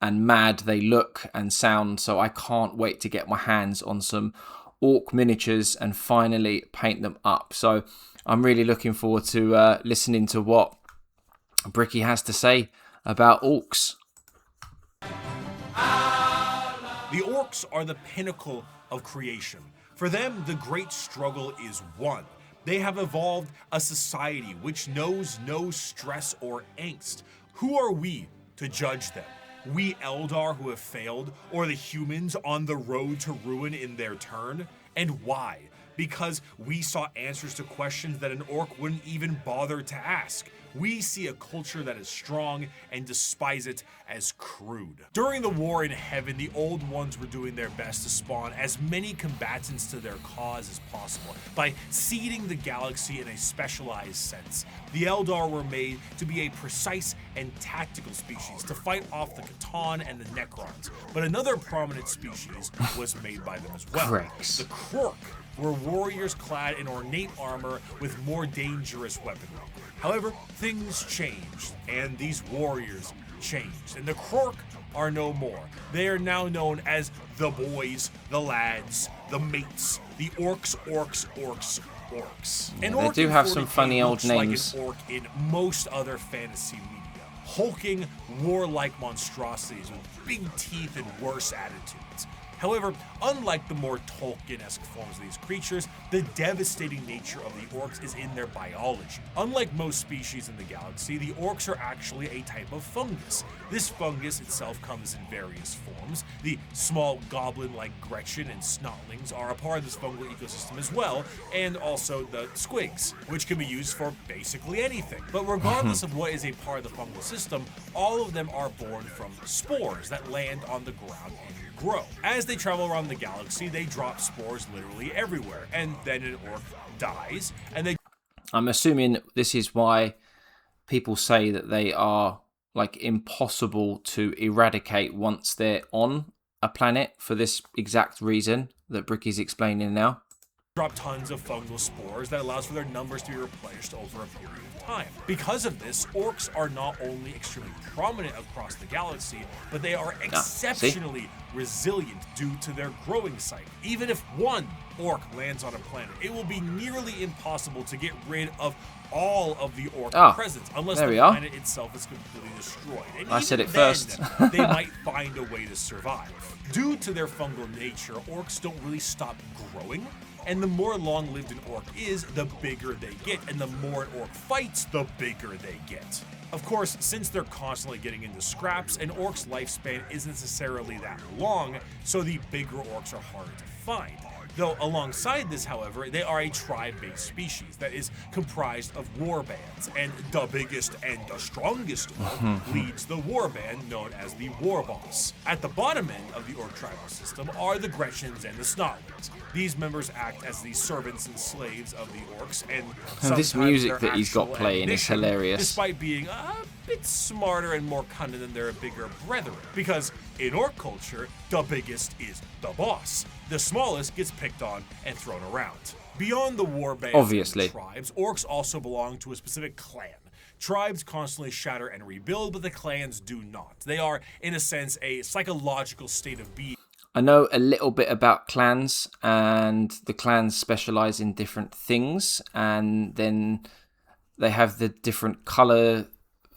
and mad they look and sound, so I can't wait to get my hands on some Ork miniatures and finally paint them up. So I'm really looking forward to listening to what Bricky has to say about Orks. The Orks are the pinnacle of creation. For them, the great struggle is won. They have evolved a society which knows no stress or angst. Who are we to judge them? We Eldar who have failed, or the humans on the road to ruin in their turn? And why? Because we saw answers to questions that an Ork wouldn't even bother to ask. We see a culture that is strong and despise it as crude. During the war in heaven, the old ones were doing their best to spawn as many combatants to their cause as possible by seeding the galaxy in a specialized sense. The Eldar were made to be a precise and tactical species to fight off the Catan and the Necrons, but another prominent species was made by them as well. Creks. The Krork were warriors clad in ornate armor with more dangerous weaponry. However, things changed, and these warriors changed, and the Krork are no more. They are now known as the boys, the lads, the mates, the orcs, orcs. Yeah, An they orc do in have some 40k funny old looks names. like an orc in most other fantasy media. Hulking, warlike monstrosities with big teeth and worse attitudes. However, unlike the more Tolkien-esque forms of these creatures, the devastating nature of the Orks is in their biology. Unlike most species in the galaxy, the Orks are actually a type of fungus. This fungus itself comes in various forms. The small goblin-like Gretchen and Snotlings are a part of this fungal ecosystem as well, and also the squigs, which can be used for basically anything. But regardless of what is a part of the fungal system, all of them are born from spores that land on the ground and grow. As they travel around the galaxy, they drop spores literally everywhere, and then an Ork dies, and they... I'm assuming this is why people say that they are like impossible to eradicate once they're on a planet, for this exact reason that Bricky's explaining now. drop tons of fungal spores that allows for their numbers to be replenished over a period of time. Because of this, Orks are not only extremely prominent across the galaxy, but they are exceptionally resilient due to their growing cycle. Even if one Ork lands on a planet, it will be nearly impossible to get rid of all of the Ork presence, unless the planet itself is completely destroyed. And I said it then, first. they might find a way to survive. Due to their fungal nature, Orks don't really stop growing. And the more long-lived an Ork is, the bigger they get. And the more an Ork fights, the bigger they get. Of course, since they're constantly getting into scraps, an Ork's lifespan isn't necessarily that long, so the bigger Orks are harder to find. Though alongside this, however, they are a tribe-based species that is comprised of warbands, and the biggest and the strongest Ork leads the warband known as the War Boss. At the bottom end of the Ork tribal system are the Gretchens and the Snotlings. These members act as the servants and slaves of the Orks, and this music that he's got playing is hilarious. Despite being a bit smarter and more cunning than their bigger brethren, because in Ork culture, the biggest is the boss. The smallest gets picked on and thrown around. Beyond the warbands and tribes, Orks also belong to a specific clan. Tribes constantly shatter and rebuild, but the clans do not. They are, in a sense, a psychological state of being. I know a little bit about clans, and the clans specialize in different things, and then they have the different color,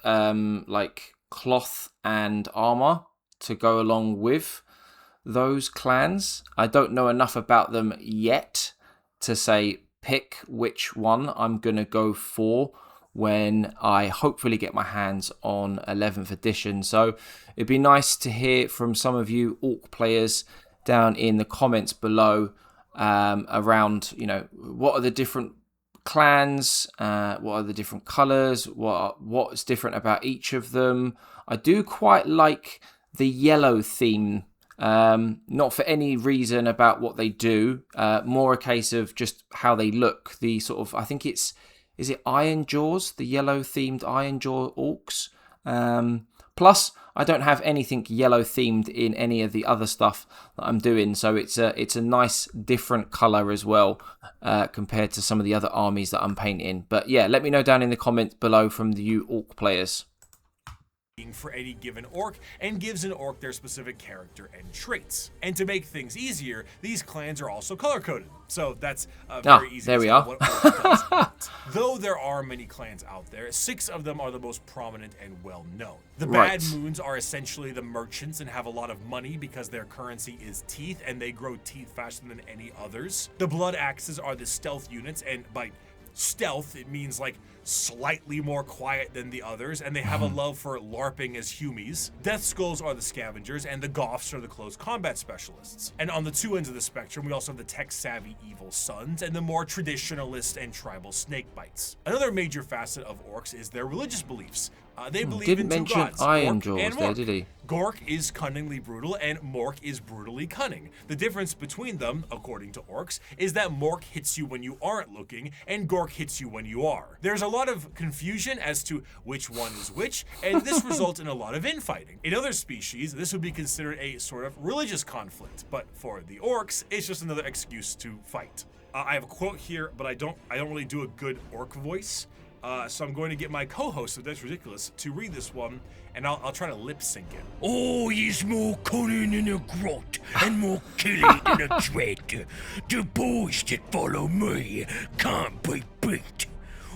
like cloth and armor to go along with those clans. I don't know enough about them yet to say pick which one I'm going to go for when I hopefully get my hands on 11th edition. So it'd be nice to hear from some of you Ork players down in the comments below around, you know, what are the different clans, what are the different colors, what's different about each of them. I do quite like the yellow theme, not for any reason about what they do, more a case of just how they look. The sort of, I think is it Iron Jaws, the yellow themed Iron Jaw Orks. Plus, I don't have anything yellow themed in any of the other stuff that I'm doing, so it's a nice different color as well compared to some of the other armies that I'm painting. But yeah, let me know down in the comments below from the you Ork players. for any given orc and gives an orc their specific character and traits. And to make things easier, these clans are also color-coded. So that's very easy there to we tell are. what orc does what. Though there are many clans out there, 6 of them are the most prominent and well-known. The Bad Moons are essentially the merchants and have a lot of money because their currency is teeth, and they grow teeth faster than any others. The Blood Axes are the stealth units, and by stealth, it means like slightly more quiet than the others, and they have a love for LARPing as humies. Death Skulls are the scavengers, and the Goths are the close combat specialists. And on the 2 ends of the spectrum, we also have the tech-savvy Evil Sons and the more traditionalist and tribal Snakebites. Another major facet of orcs is their religious beliefs. They believe in 2 gods, Iron Gork Jaws and there, Mork. did he? Gork is cunningly brutal and Mork is brutally cunning. The difference between them, according to orcs, is that Mork hits you when you aren't looking and Gork hits you when you are. There's a lot of confusion as to which one is which, and this results in a lot of infighting. In other species, this would be considered a sort of religious conflict, but for the orcs, it's just another excuse to fight. I have a quote here, but I don't really do a good orc voice. So I'm going to get my co-host of That's Ridiculous to read this one, and I'll try to lip sync it. Oh, he's more cunning in a grot and more killing in a dread. The boys that follow me can't be beat.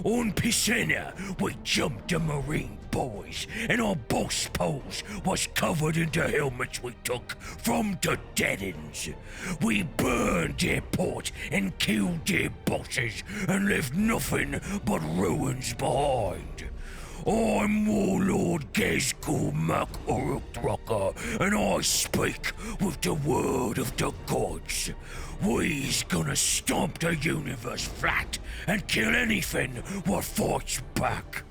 On Piscina, we jumped the Marine boys, and our boss pose was covered in the helmets we took from the Deadens. We burned their port and killed their bosses and left nothing but ruins behind. I'm Warlord Gezgul Mac Urukdraka, and I speak with the word of the gods. We's gonna stomp the universe flat and kill anything what fights back.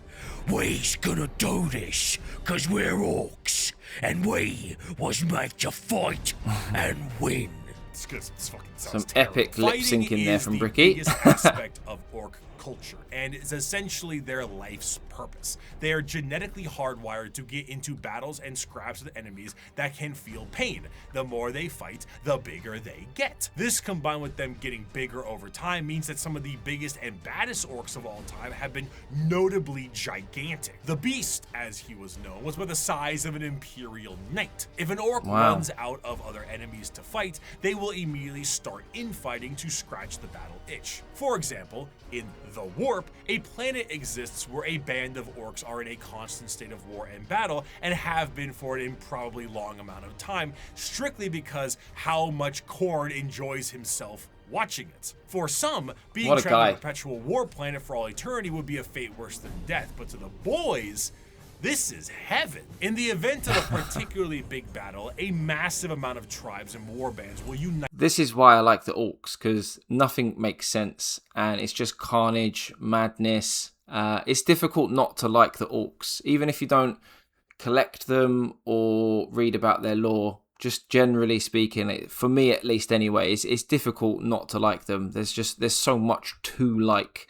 We's gonna do this 'cause we're orcs, and we was made to fight and win. It's good. This fucking sounds Some terrible. epic lip Fighting syncing there is from the Bricky. biggest aspect of orc culture, and is essentially their life's purpose. They are genetically hardwired to get into battles and scraps with enemies that can feel pain. The more they fight, the bigger they get. This, combined with them getting bigger over time, means that some of the biggest and baddest orcs of all time have been notably gigantic. The Beast, as he was known, was about the size of an Imperial knight. If an orc runs out of other enemies to fight, they will immediately start infighting to scratch the battle itch. For example, in The Warp, a planet exists where a band of orcs are in a constant state of war and battle, and have been for an improbably long amount of time, strictly because how much Khorne enjoys himself watching it. For some, being trapped on a perpetual war planet for all eternity would be a fate worse than death, but to the boys, this is heaven. In the event of a particularly big battle, a massive amount of tribes and warbands will unite. This is why I like the orcs, because nothing makes sense, and it's just carnage, madness. It's difficult not to like the orcs, even if you don't collect them or read about their lore. Just generally speaking, for me at least anyway, it's difficult not to like them. There's so much to like.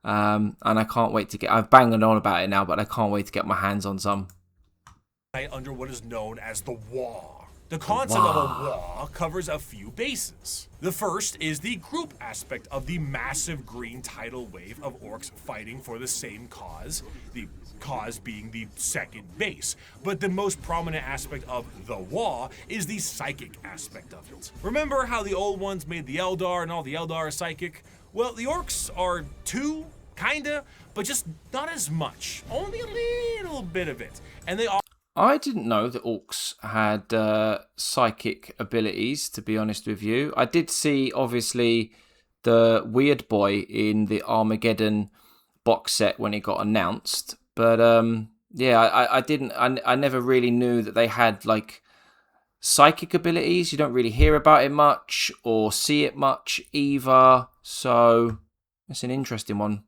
And I can't wait to I've banged on about it now, but I can't wait to get my hands on some. Under what is known as the Wa. The concept of a Wa covers a few bases. The first is the group aspect of the massive green tidal wave of orcs fighting for the same cause, the cause being the second base. But the most prominent aspect of the Wa is the psychic aspect of it. Remember how the old ones made the Eldar and all the Eldar are psychic? Well, the orcs are too, kinda, but just not as much. Only a little bit of it. And they all... I didn't know that orcs had psychic abilities, to be honest with you. I did see, obviously, the Weird Boy in the Armageddon box set when it got announced. But, yeah, I never really knew that they had, like, psychic abilities. You don't really hear about it much or see it much either. So, it's an interesting one.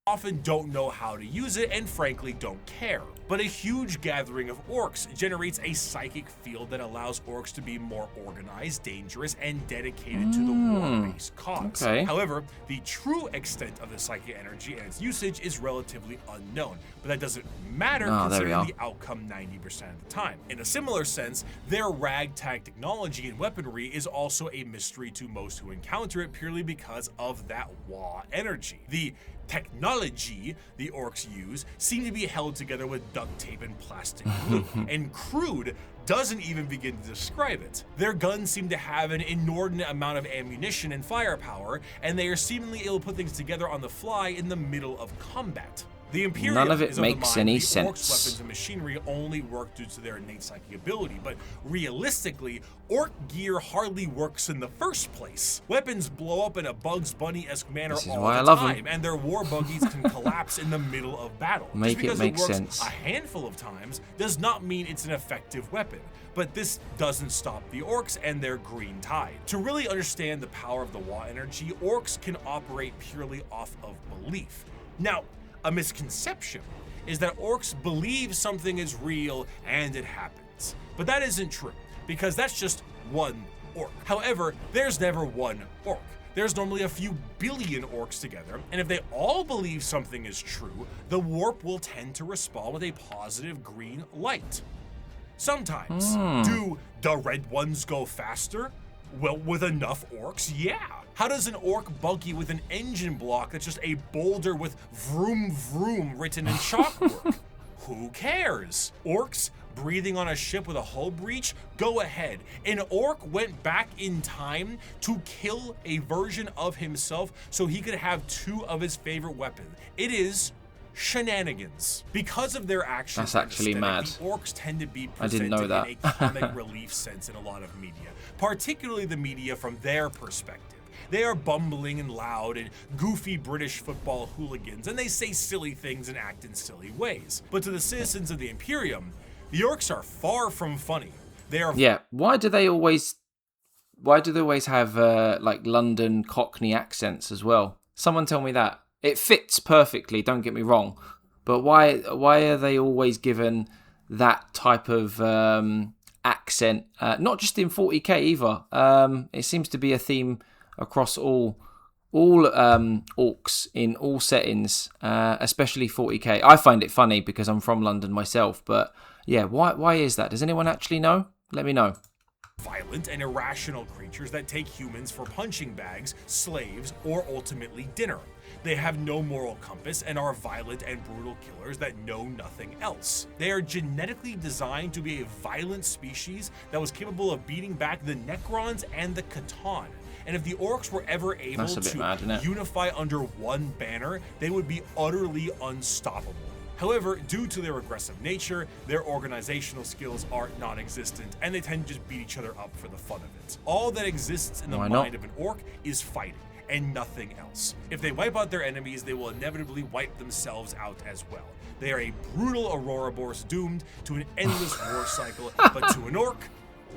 Often don't know how to use it and frankly don't care. But a huge gathering of orcs generates a psychic field that allows orcs to be more organized, dangerous, and dedicated to the war-based cause. Okay. However, the true extent of the psychic energy and its usage is relatively unknown, but that doesn't matter considering the outcome 90% of the time. In a similar sense, their ragtag technology and weaponry is also a mystery to most who encounter it purely because of that Wa energy. The technology the Orks use seem to be held together with duct tape and plastic glue, and crude doesn't even begin to describe it. Their guns seem to have an inordinate amount of ammunition and firepower, and they are seemingly able to put things together on the fly in the middle of combat. The Imperium None of it is of makes the mind any the sense. Orcs' weapons and machinery only work due to their innate psychic ability, but realistically, Orc gear hardly works in the first place. Weapons blow up in a Bugs Bunny-esque manner This is all why I the love time, them. and their war buggies can collapse in the middle of battle. Make Just because it make works sense. a handful of times does not mean it's an effective weapon. But this doesn't stop the Orcs and their green tide. To really understand the power of the Wa energy, Orcs can operate purely off of belief. Now, a misconception is that Orcs believe something is real and it happens. But that isn't true, because that's just one Orc. However, there's never one Orc. There's normally a few billion Orcs together, and if they all believe something is true, the warp will tend to respond with a positive green light. Sometimes. Do the red ones go faster? Well, with enough Orcs, yeah. How does an Orc buggy with an engine block that's just a boulder with vroom vroom written in chalk work? Who cares? Orcs breathing on a ship with a hull breach? Go ahead. An Orc went back in time to kill a version of himself so he could have two of his favorite weapons. It is shenanigans. Because of their actions, That's actually mad. the Orcs tend to be I didn't know presented in that. a comic relief sense in a lot of media, particularly the media from their perspective. They are bumbling and loud and goofy British football hooligans, and they say silly things and act in silly ways. But to the citizens of the Imperium, the Orcs are far from funny. They are Yeah, why do they always have like London Cockney accents as well? Someone tell me that. It fits perfectly, don't get me wrong, but why are they always given that type of accent? Not just in 40k either. It seems to be a theme across all Orcs in all settings, especially 40k. I find it funny because I'm from London myself, but yeah, why is that? Does anyone actually know? Let me know. violent and irrational creatures that take humans for punching bags, slaves, or ultimately dinner. They have no moral compass and are violent and brutal killers that know nothing else. They are genetically designed to be a violent species that was capable of beating back the Necrons and the Catan. And if the Orcs were ever able to unify under one banner, they would be utterly unstoppable. However, due to their aggressive nature, their organizational skills are non-existent, and they tend to just beat each other up for the fun of it. All that exists in the mind of an Orc is fighting, and nothing else. If they wipe out their enemies, they will inevitably wipe themselves out as well. They are a brutal Ouroboros doomed to an endless war cycle, but to an Orc,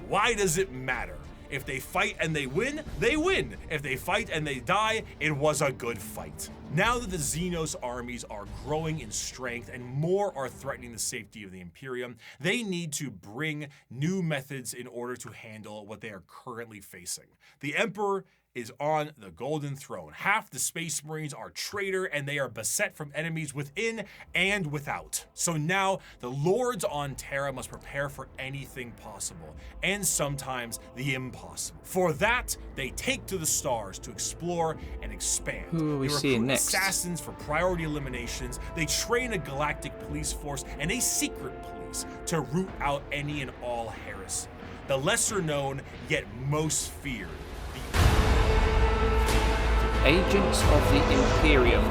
why does it matter? If they fight and they win, they win. If they fight and they die, it was a good fight. Now that the Xenos armies are growing in strength and more are threatening the safety of the Imperium, they need to bring new methods in order to handle what they are currently facing. The Emperor is on the Golden Throne. Half the Space Marines are traitor and they are beset from enemies within and without. So now the Lords on Terra must prepare for anything possible, and sometimes the impossible. For that, they take to the stars to explore and expand. Who are we seeing next? Assassins for priority eliminations. They train a galactic police force and a secret police to root out any and all heresy. The lesser known, yet most feared, Agents of the Imperium.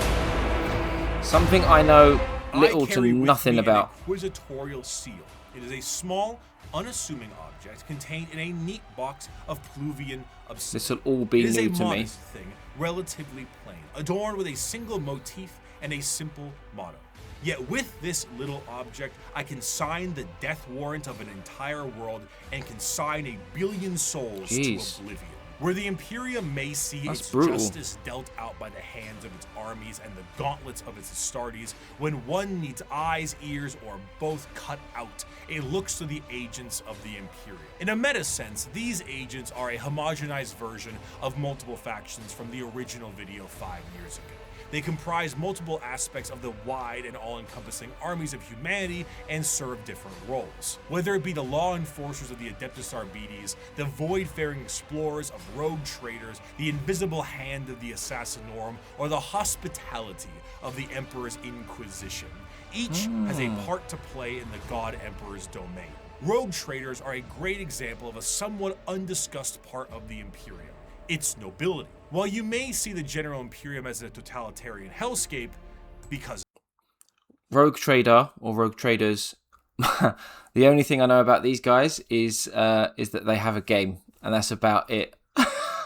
Something I know little to nothing about. Inquisitorial seal. It is a small, unassuming object contained in a neat box of Pluvian obsidian. This will all be new to me. It is a modest thing, relatively plain, adorned with a single motif and a simple motto. Yet with this little object, I can sign the death warrant of an entire world and consign a billion souls to oblivion. Where the Imperium may see its justice dealt out by the hands of its armies and the gauntlets of its Astartes, when one needs eyes, ears, or both cut out, it looks to the agents of the Imperium. In a meta sense, these agents are a homogenized version of multiple factions from the original video 5 years ago. They comprise multiple aspects of the wide and all-encompassing armies of humanity and serve different roles. Whether it be the law enforcers of the Adeptus Sororitas, the void-faring explorers of rogue traders, the invisible hand of the Assassinorum, or the hospitality of the Emperor's Inquisition. Each has a part to play in the God Emperor's domain. Rogue traders are a great example of a somewhat undiscussed part of the Imperium, its nobility. While you may see the general Imperium as a totalitarian hellscape, because Rogue trader or rogue traders, the only thing I know about these guys is that they have a game, and that's about it.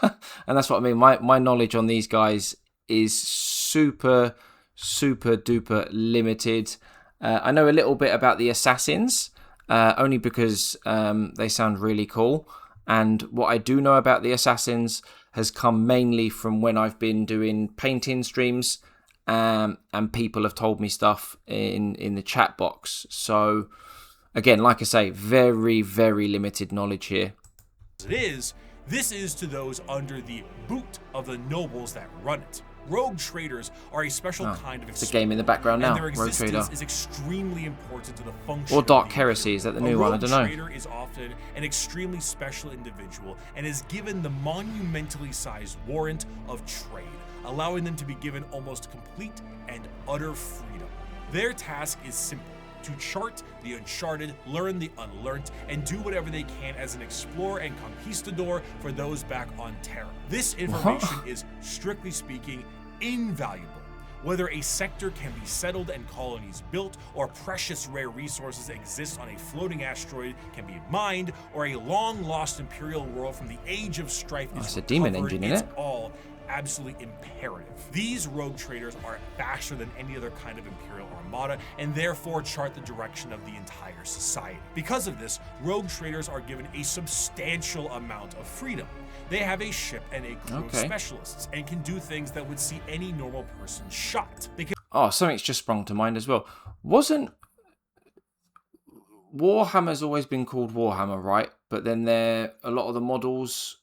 And that's what I mean. My knowledge on these guys is super duper limited. I know a little bit about the assassins, only because they sound really cool. And what I do know about the assassins has come mainly from when I've been doing painting streams, and people have told me stuff in the chat box. So again, like I say, very limited knowledge here. this is to those under the boot of the nobles that run it. Rogue traders are a special kind of It's a game in the background now. and their Rogue trader. existence is extremely important to the function Or Dark of the Heresy, is that the new one? I don't know. A rogue trader is often an extremely special individual and is given the monumentally sized warrant of trade, allowing them to be given almost complete and utter freedom. Their task is simple: to chart the uncharted, learn the unlearned, and do whatever they can as an explorer and conquistador for those back on Terra. This information is, strictly speaking, invaluable. Whether a sector can be settled and colonies built, or precious rare resources exist on a floating asteroid can be mined, or a long-lost Imperial world from the Age of Strife is It's a demon recovered, engine, it's isn't it? all absolutely imperative. These rogue traders are faster than any other kind of Imperial armada, and therefore chart the direction of the entire society. Because of this, rogue traders are given a substantial amount of freedom. They have a ship and a crew of specialists, and can do things that would see any normal person shot. They can Oh, something's just sprung to mind as well. Wasn't Warhammer's always been called Warhammer, right? But then a lot of the models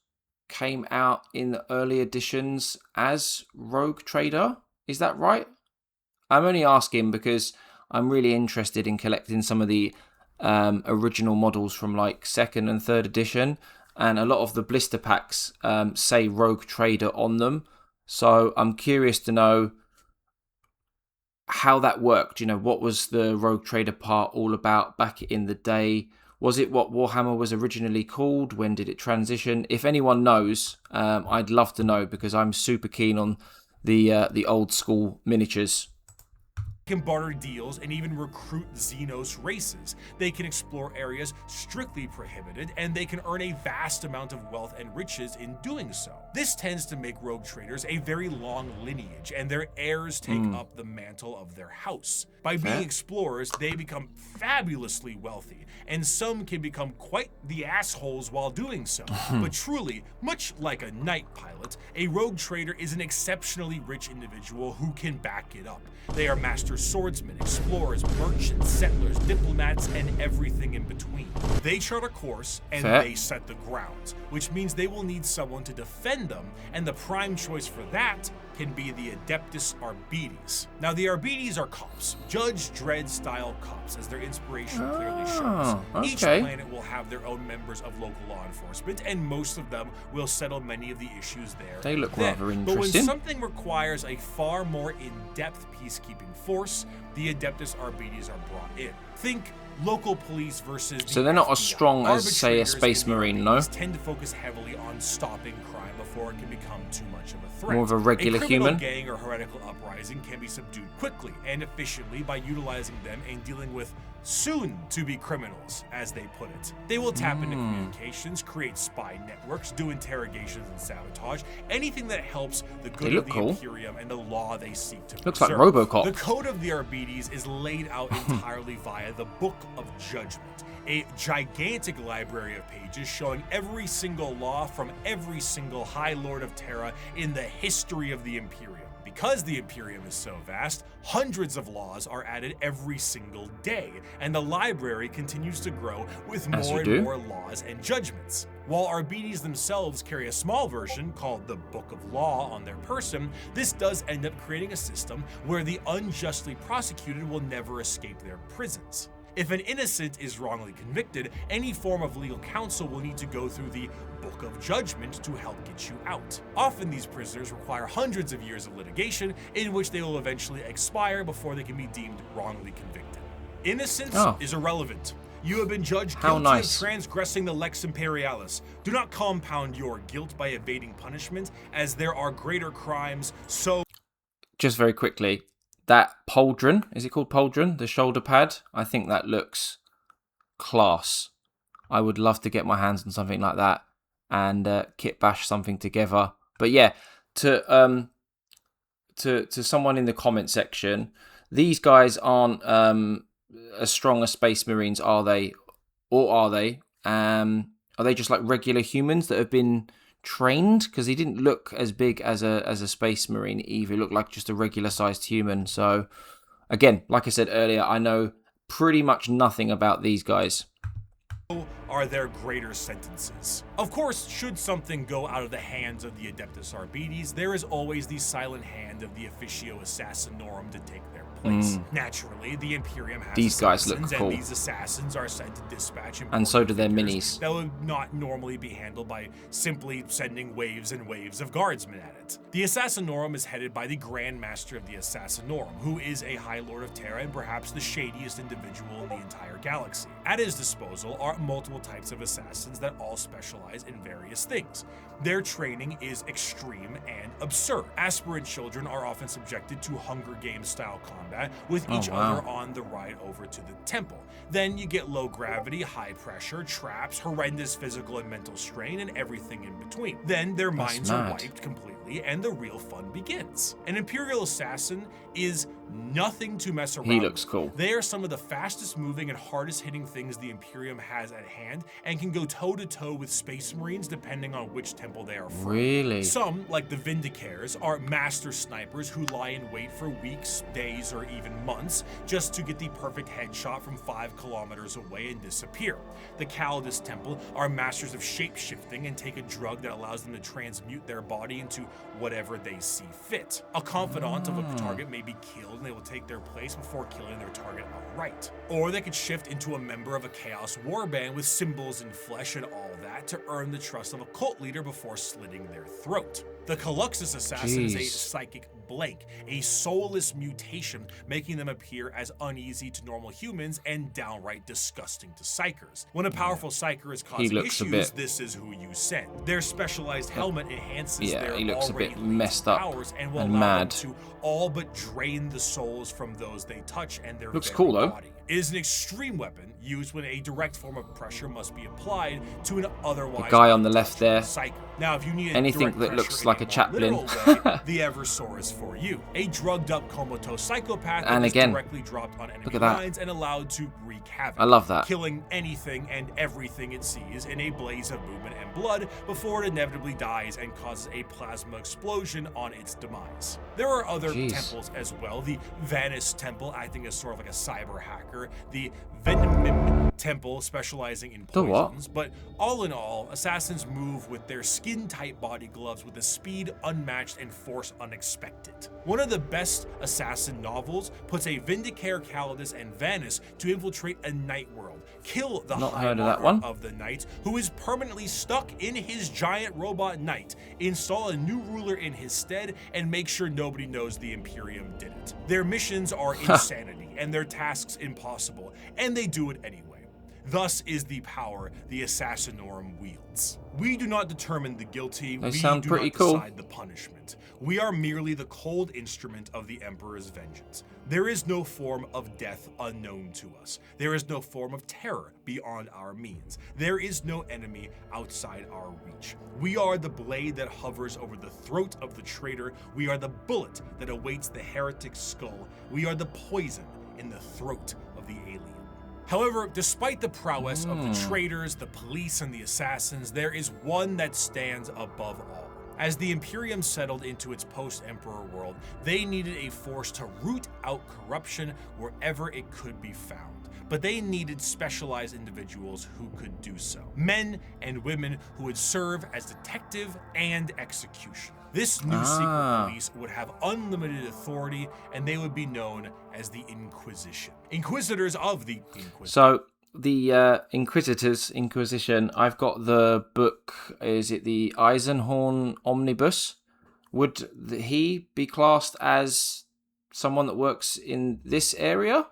came out in the early editions as Rogue Trader. Is that right? I'm only asking because I'm really interested in collecting some of the original models from like 2nd and 3rd edition, and a lot of the blister packs say Rogue Trader on them. So I'm curious to know how that worked. You know, what was the Rogue Trader part all about back in the day? Was it what Warhammer was originally called? When did it transition? If anyone knows, I'd love to know, because I'm super keen on the old school miniatures. can barter deals and even recruit Xenos races. They can explore areas strictly prohibited, and they can earn a vast amount of wealth and riches in doing so. This tends to make rogue traders a very long lineage, and their heirs take up the mantle of their house. By being explorers, they become fabulously wealthy, and some can become quite the assholes while doing so. But truly, much like a night pilot, a rogue trader is an exceptionally rich individual who can back it up. They are master swordsmen, explorers, merchants, settlers, diplomats, and everything in between. They chart a course, and they set the grounds, which means they will need someone to defend them, and the prime choice for that can be the Adeptus Arbites. Now, the Arbites are cops, Judge Dredd-style cops, as their inspiration clearly shows. Each planet will have their own members of local law enforcement, and most of them will settle many of the issues there. They look rather interesting. But when something requires a far more in-depth peacekeeping force, the Adeptus Arbites are brought in. Think local police versus so they're not as strong as, say, a Space Marine, no? Tend to focus heavily on stopping crime before it can become too much of a threat. More of a regular human. A gang or heretical uprising can be subdued quickly and efficiently by utilizing them and dealing with soon-to-be criminals, as they put it. They will tap into communications, create spy networks, do interrogations and sabotage, anything that helps the good of the Imperium and the law they seek to Looks preserve. like RoboCop. The code of the Arbites is laid out entirely via the Book of Judgment, a gigantic library of pages showing every single law from every single High Lord of Terra in the history of the Imperium. Because the Imperium is so vast, hundreds of laws are added every single day, and the library continues to grow with more and more laws and judgments. While Arbites themselves carry a small version called the Book of Law on their person, this does end up creating a system where the unjustly prosecuted will never escape their prisons. If an innocent is wrongly convicted, any form of legal counsel will need to go through the Book of Judgment to help get you out. Often these prisoners require hundreds of years of litigation, in which they will eventually expire before they can be deemed wrongly convicted. Innocence is irrelevant. You have been judged guilty of transgressing the Lex Imperialis. Do not compound your guilt by evading punishment, as there are greater crimes, so... Just very quickly, that pauldron, is it called pauldron? The shoulder pad? I think that looks class. I would love to get my hands on something like that and kit bash something together. But yeah, to someone in the comment section, these guys aren't as strong as Space Marines, are they? Or are they? Are they just like regular humans that have been trained? Because he didn't look as big as a Space Marine either. He looked like just a regular sized human. So again, like I said earlier, I know pretty much nothing about these guys. Are there greater sentences? Of course, should something go out of the hands of the Adeptus Arbites, there is always the silent hand of the Officio Assassinorum to take their place. Naturally, the Imperium has these guys look cool, and these assassins are sent to dispatch, and so do their minis. That would not normally be handled by simply sending waves and waves of guardsmen at it. The Assassinorum is headed by the Grand Master of the Assassinorum, who is a High Lord of Terra and perhaps the shadiest individual in the entire galaxy. At his disposal are multiple types of assassins that all specialize in various things. Their training is extreme and absurd. Aspirant children are often subjected to Hunger Games style combat with each other on the ride over to the temple. Then you get low gravity, high pressure, traps, horrendous physical and mental strain, and everything in between. Then their minds are wiped completely and the real fun begins. An Imperial assassin is nothing to mess around with. He looks cool. They are some of the fastest moving and hardest hitting things the Imperium has at hand and can go toe to toe with Space Marines depending on which temple they are from. Really? Some, like the Vindicares, are master snipers who lie in wait for weeks, days, or even months just to get the perfect headshot from 5 kilometers away and disappear. The Calidus Temple are masters of shape-shifting and take a drug that allows them to transmute their body into whatever they see fit. A confidant of a target may be killed and they will take their place before killing their target outright. Or they could shift into a member of a Chaos Warband with symbols and flesh and all that to earn the trust of a cult leader before slitting their throat. The Caluxus Assassin is a psychic blank, a soulless mutation, making them appear as uneasy to normal humans and downright disgusting to psychers. When a powerful psyker is causing issues, this is who you send. Their specialized helmet enhances their he looks a bit messed up up and will and allow mad. them to all but drain the souls from those they touch and their Looks very cool, though. body. It is an extreme weapon used when a direct form of pressure must be applied to an otherwise The guy on the left there. psyker. Now, if you need Anything direct that pressure looks in like a more chaplain. literal way, the Eversor is for you. A drugged up comatose psychopath And that is again, directly dropped on enemy look at that. lines and allowed to wreak havoc. I love that. Killing anything and everything it sees in a blaze of movement and blood before it inevitably dies and causes a plasma explosion on its demise. There are other temples as well. The Vanus Temple acting as sort of like a cyber hacker. The Venomim Temple specializing in poisons. But all in all, assassins move with their skin-tight body gloves with a speed unmatched and force unexpected. One of the best assassin novels puts a Vindicare, Calidus, and Vanus to infiltrate a night world, kill the High Monarch of the Night, who is permanently stuck in his giant robot knight, install a new ruler in his stead, and make sure nobody knows the Imperium did it. Their missions are insanity, and their tasks impossible, and they do it anyway. Thus is the power the Assassinorum wields. We do not determine the guilty, we do not decide the punishment. We are merely the cold instrument of the Emperor's vengeance. There is no form of death unknown to us. There is no form of terror beyond our means. There is no enemy outside our reach. We are the blade that hovers over the throat of the traitor. We are the bullet that awaits the heretic's skull. We are the poison in the throat of the alien. However, despite the prowess of the traitors, the police, and the assassins, there is one that stands above all. As the Imperium settled into its post-Emperor world, they needed a force to root out corruption wherever it could be found. but they needed specialized individuals who could do so. Men and women who would serve as detective and executioner. This new secret police would have unlimited authority, and they would be known as the Inquisition. Inquisitors of the Inquisition. So the Inquisition, I've got the book, is it the Eisenhorn Omnibus? Would he be classed as someone that works in this area?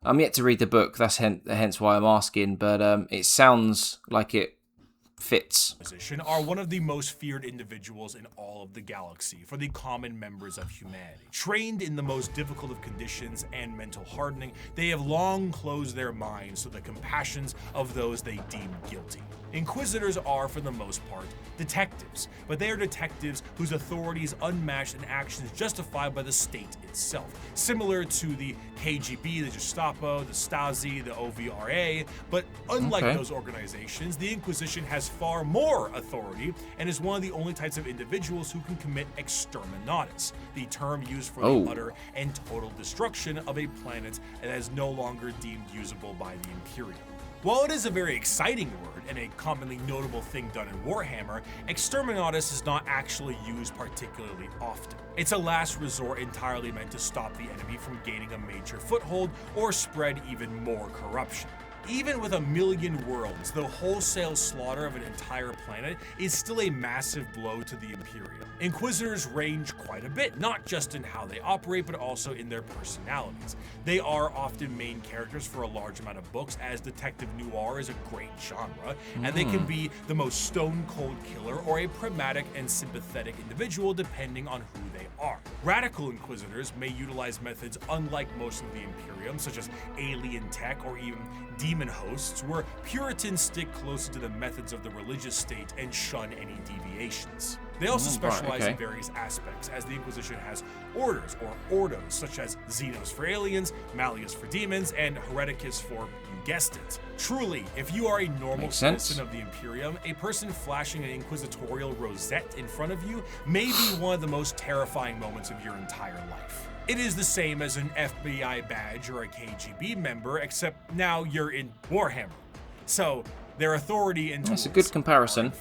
I'm yet to read the book, that's hence why I'm asking, but it sounds like it fits. Are one of the most feared individuals in all of the galaxy for the common members of humanity. Trained in the most difficult of conditions and mental hardening, they have long closed their minds to the compassions of those they deem guilty. Inquisitors are, for the most part, detectives, but they are detectives whose authority is unmatched and actions justified by the state itself. Similar to the KGB, the Gestapo, the Stasi, the OVRA, but unlike those organizations, the Inquisition has far more authority and is one of the only types of individuals who can commit exterminatus, the term used for the utter and total destruction of a planet that is no longer deemed usable by the Imperium. While it is a very exciting word and a commonly notable thing done in Warhammer, exterminatus is not actually used particularly often. It's a last resort entirely meant to stop the enemy from gaining a major foothold or spread even more corruption. Even with 1 million worlds, the wholesale slaughter of an entire planet is still a massive blow to the Imperium. Inquisitors range quite a bit, not just in how they operate, but also in their personalities. They are often main characters for a large amount of books, as detective noir is a great genre, and they can be the most stone-cold killer or a pragmatic and sympathetic individual depending on who they are. Radical Inquisitors may utilize methods unlike most of the Imperium, such as alien tech or even demon hosts, where Puritans stick closer to the methods of the religious state and shun any deviations. They also specialize in various aspects, as the Inquisition has orders or ordos, such as Xenos for aliens, Malleus for demons, and Hereticus for, you guessed it. Truly, if you are a normal citizen of the Imperium, a person flashing an inquisitorial rosette in front of you may be one of the most terrifying moments of your entire life. It is the same as an FBI badge or a KGB member, except now you're in Warhammer. So, their authority and tools. That's a good comparison.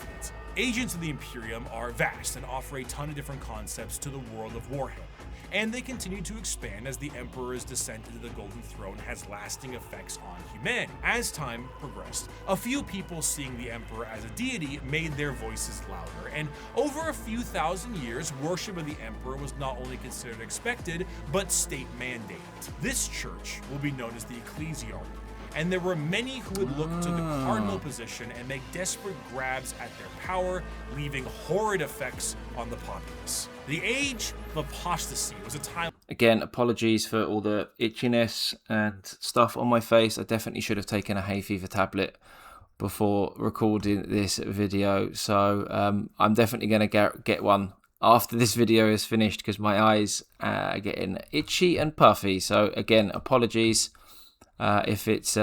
Agents of the Imperium are vast and offer a ton of different concepts to the world of Warhammer, and they continue to expand as the Emperor's descent into the Golden Throne has lasting effects on humanity. As time progressed, a few people seeing the Emperor as a deity made their voices louder, and over a few thousand years, worship of the Emperor was not only considered expected, but state mandated. This church will be known as the Ecclesiarchy, and there were many who would look to the cardinal position and make desperate grabs at their power, leaving horrid effects on the populace. The Age of Apostasy was a time... Again, apologies for all the itchiness and stuff on my face. I definitely should have taken a hay fever tablet before recording this video, so I'm definitely going to get one after this video is finished, because my eyes are getting itchy and puffy. So again, apologies if it's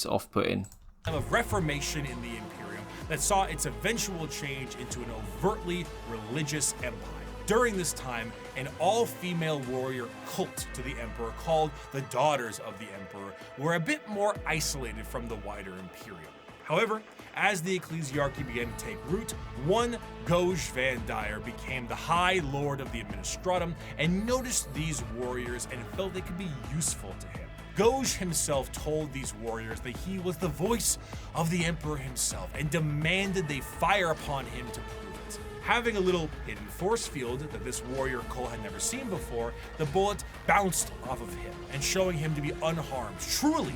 off-putting. Of reformation in the Imperium that saw its eventual change into an overtly religious empire. During this time, an all-female warrior cult to the Emperor called the Daughters of the Emperor were a bit more isolated from the wider Imperium. However, as the ecclesiarchy began to take root, one Goj Van Dyer became the High Lord of the Administratum and noticed these warriors and felt they could be useful to him. Goj himself told these warriors that he was the voice of the Emperor himself and demanded they fire upon him to prove it. Having a little hidden force field that this warrior cult had never seen before, the bullet bounced off of him and showing him to be unharmed, truly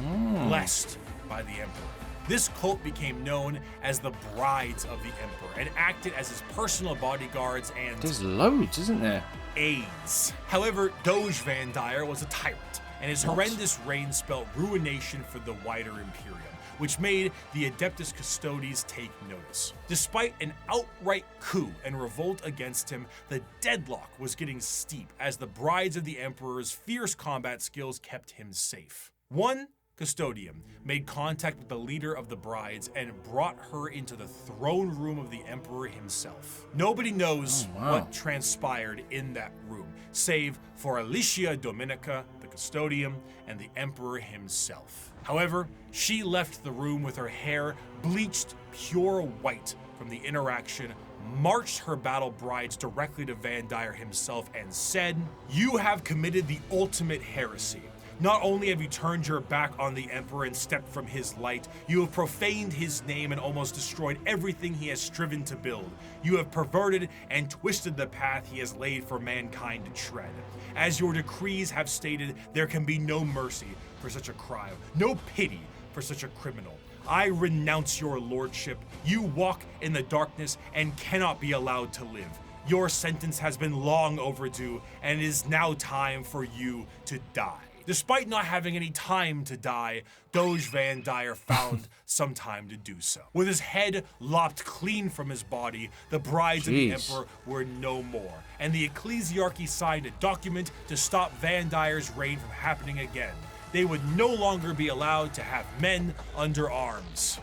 blessed by the Emperor. This cult became known as the Brides of the Emperor and acted as his personal bodyguards and... There's loads, isn't there? ...aides. However, Goj Van Dyer was a tyrant, and his horrendous reign spelled ruination for the wider Imperium, which made the Adeptus Custodes take notice. Despite an outright coup and revolt against him, the deadlock was getting steep as the Brides of the Emperor's fierce combat skills kept him safe. One custodian made contact with the leader of the Brides and brought her into the throne room of the Emperor himself. Nobody knows what transpired in that room, save for Alicia Dominica, the the custodian, and the Emperor himself. However, she left the room with her hair bleached pure white from the interaction, marched her battle brides directly to Van Dyer himself and said, "You have committed the ultimate heresy. Not only have you turned your back on the Emperor and stepped from his light, you have profaned his name and almost destroyed everything he has striven to build. You have perverted and twisted the path he has laid for mankind to tread. As your decrees have stated, there can be no mercy for such a crime, no pity for such a criminal. I renounce your lordship. You walk in the darkness and cannot be allowed to live. Your sentence has been long overdue, and it is now time for you to die." Despite not having any time to die, Doge Van Dyer found some time to do so. With his head lopped clean from his body, the brides of the Emperor were no more, and the ecclesiarchy signed a document to stop Van Dyer's reign from happening again. They would no longer be allowed to have men under arms.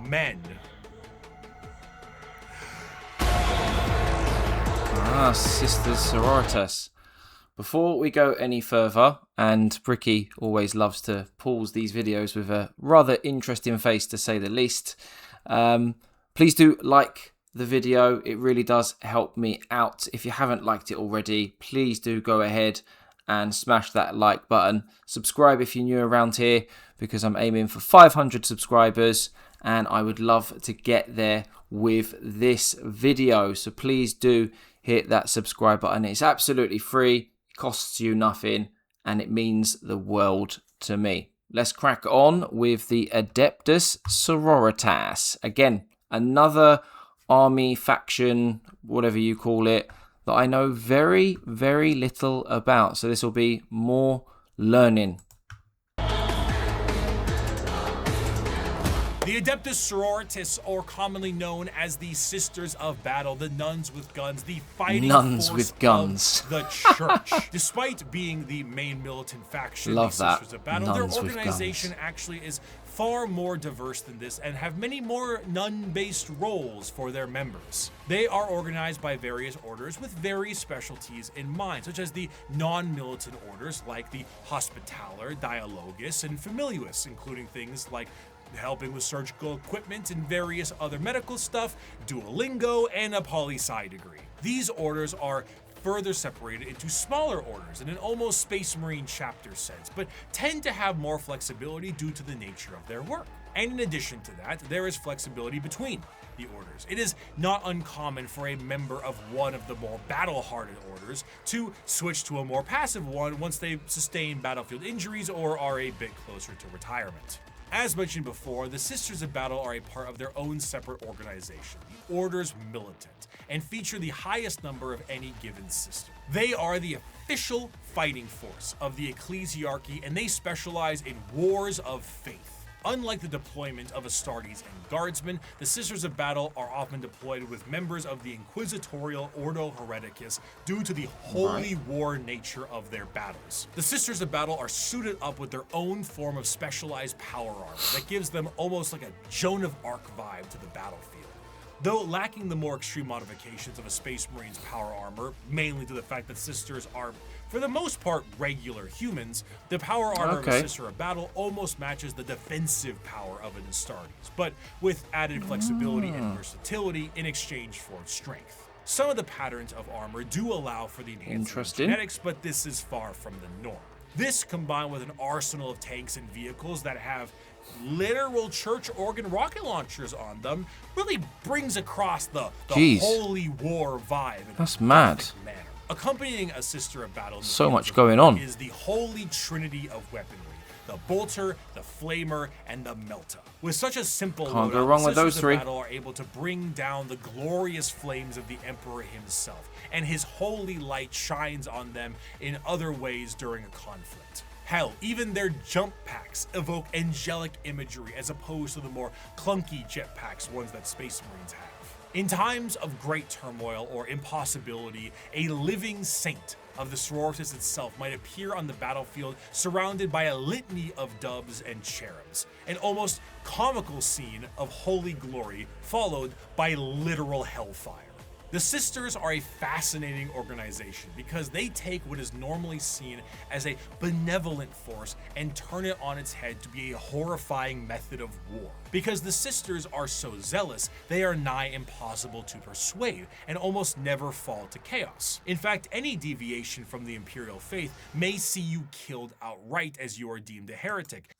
Men. Ah, Sisters Sororitas. Before we go any further, and Bricky always loves to pause these videos with a rather interesting face to say the least, please do like the video. It really does help me out. If you haven't liked it already, please do go ahead and smash that like button. Subscribe if you're new around here, because I'm aiming for 500 subscribers and I would love to get there with this video. So please do hit that subscribe button. It's absolutely free. Costs you nothing, and it means the world to me. Let's crack on with the Adeptus Sororitas. Again, another army faction, whatever you call it, that I know very, very little about. So this will be more learning. The Adeptus Sororitas, or commonly known as the Sisters of Battle, the nuns with guns, the fighting Nuns force with guns. of the church. Despite being the main militant faction, Love the that. Sisters of Battle, Nuns their with organization guns. actually is far more diverse than this and have many more nun-based roles for their members. They are organized by various orders with various specialties in mind, such as the non-militant orders like the Hospitaller, Dialogus, and Familius, including things like helping with surgical equipment and various other medical stuff, Duolingo, and a poli-sci degree. These orders are further separated into smaller orders in an almost Space Marine chapter sense, but tend to have more flexibility due to the nature of their work. And in addition to that, there is flexibility between the orders. It is not uncommon for a member of one of the more battle-hardened orders to switch to a more passive one once they've sustained battlefield injuries or are a bit closer to retirement. As mentioned before, the Sisters of Battle are a part of their own separate organization, the Order's Militant, and feature the highest number of any given sister. They are the official fighting force of the ecclesiarchy, and they specialize in wars of faith. Unlike the deployment of Astartes and Guardsmen, the Sisters of Battle are often deployed with members of the Inquisitorial Ordo Hereticus due to the holy war nature of their battles. The Sisters of Battle are suited up with their own form of specialized power armor that gives them almost like a Joan of Arc vibe to the battlefield. Though lacking the more extreme modifications of a Space Marine's power armor, mainly to the fact that Sisters are, for the most part, regular humans, the power armor of a Sister of Battle almost matches the defensive power of an Astartes, but with added flexibility and versatility in exchange for strength. Some of the patterns of armor do allow for the enhancement of genetics, but this is far from the norm. This, combined with an arsenal of tanks and vehicles that have literal church organ rocket launchers on them, really brings across the holy war vibe in That's a mad. perfect manner. Accompanying a Sister of Battle in the So fields much of going war on. is the holy trinity of weaponry: the bolter, the flamer, and the melta. With such a simple Can't go loadout, wrong the with those Sisters three. of Battle are able to bring down the glorious flames of the Emperor himself, and his holy light shines on them in other ways during a conflict. Hell, even their jump packs evoke angelic imagery as opposed to the more clunky jetpacks, ones that Space Marines have. In times of great turmoil or impossibility, a living saint of the Sororitas itself might appear on the battlefield surrounded by a litany of doves and cherubs, an almost comical scene of holy glory followed by literal hellfire. The Sisters are a fascinating organization because they take what is normally seen as a benevolent force and turn it on its head to be a horrifying method of war. Because the Sisters are so zealous, they are nigh impossible to persuade and almost never fall to chaos. In fact, any deviation from the Imperial faith may see you killed outright as you are deemed a heretic.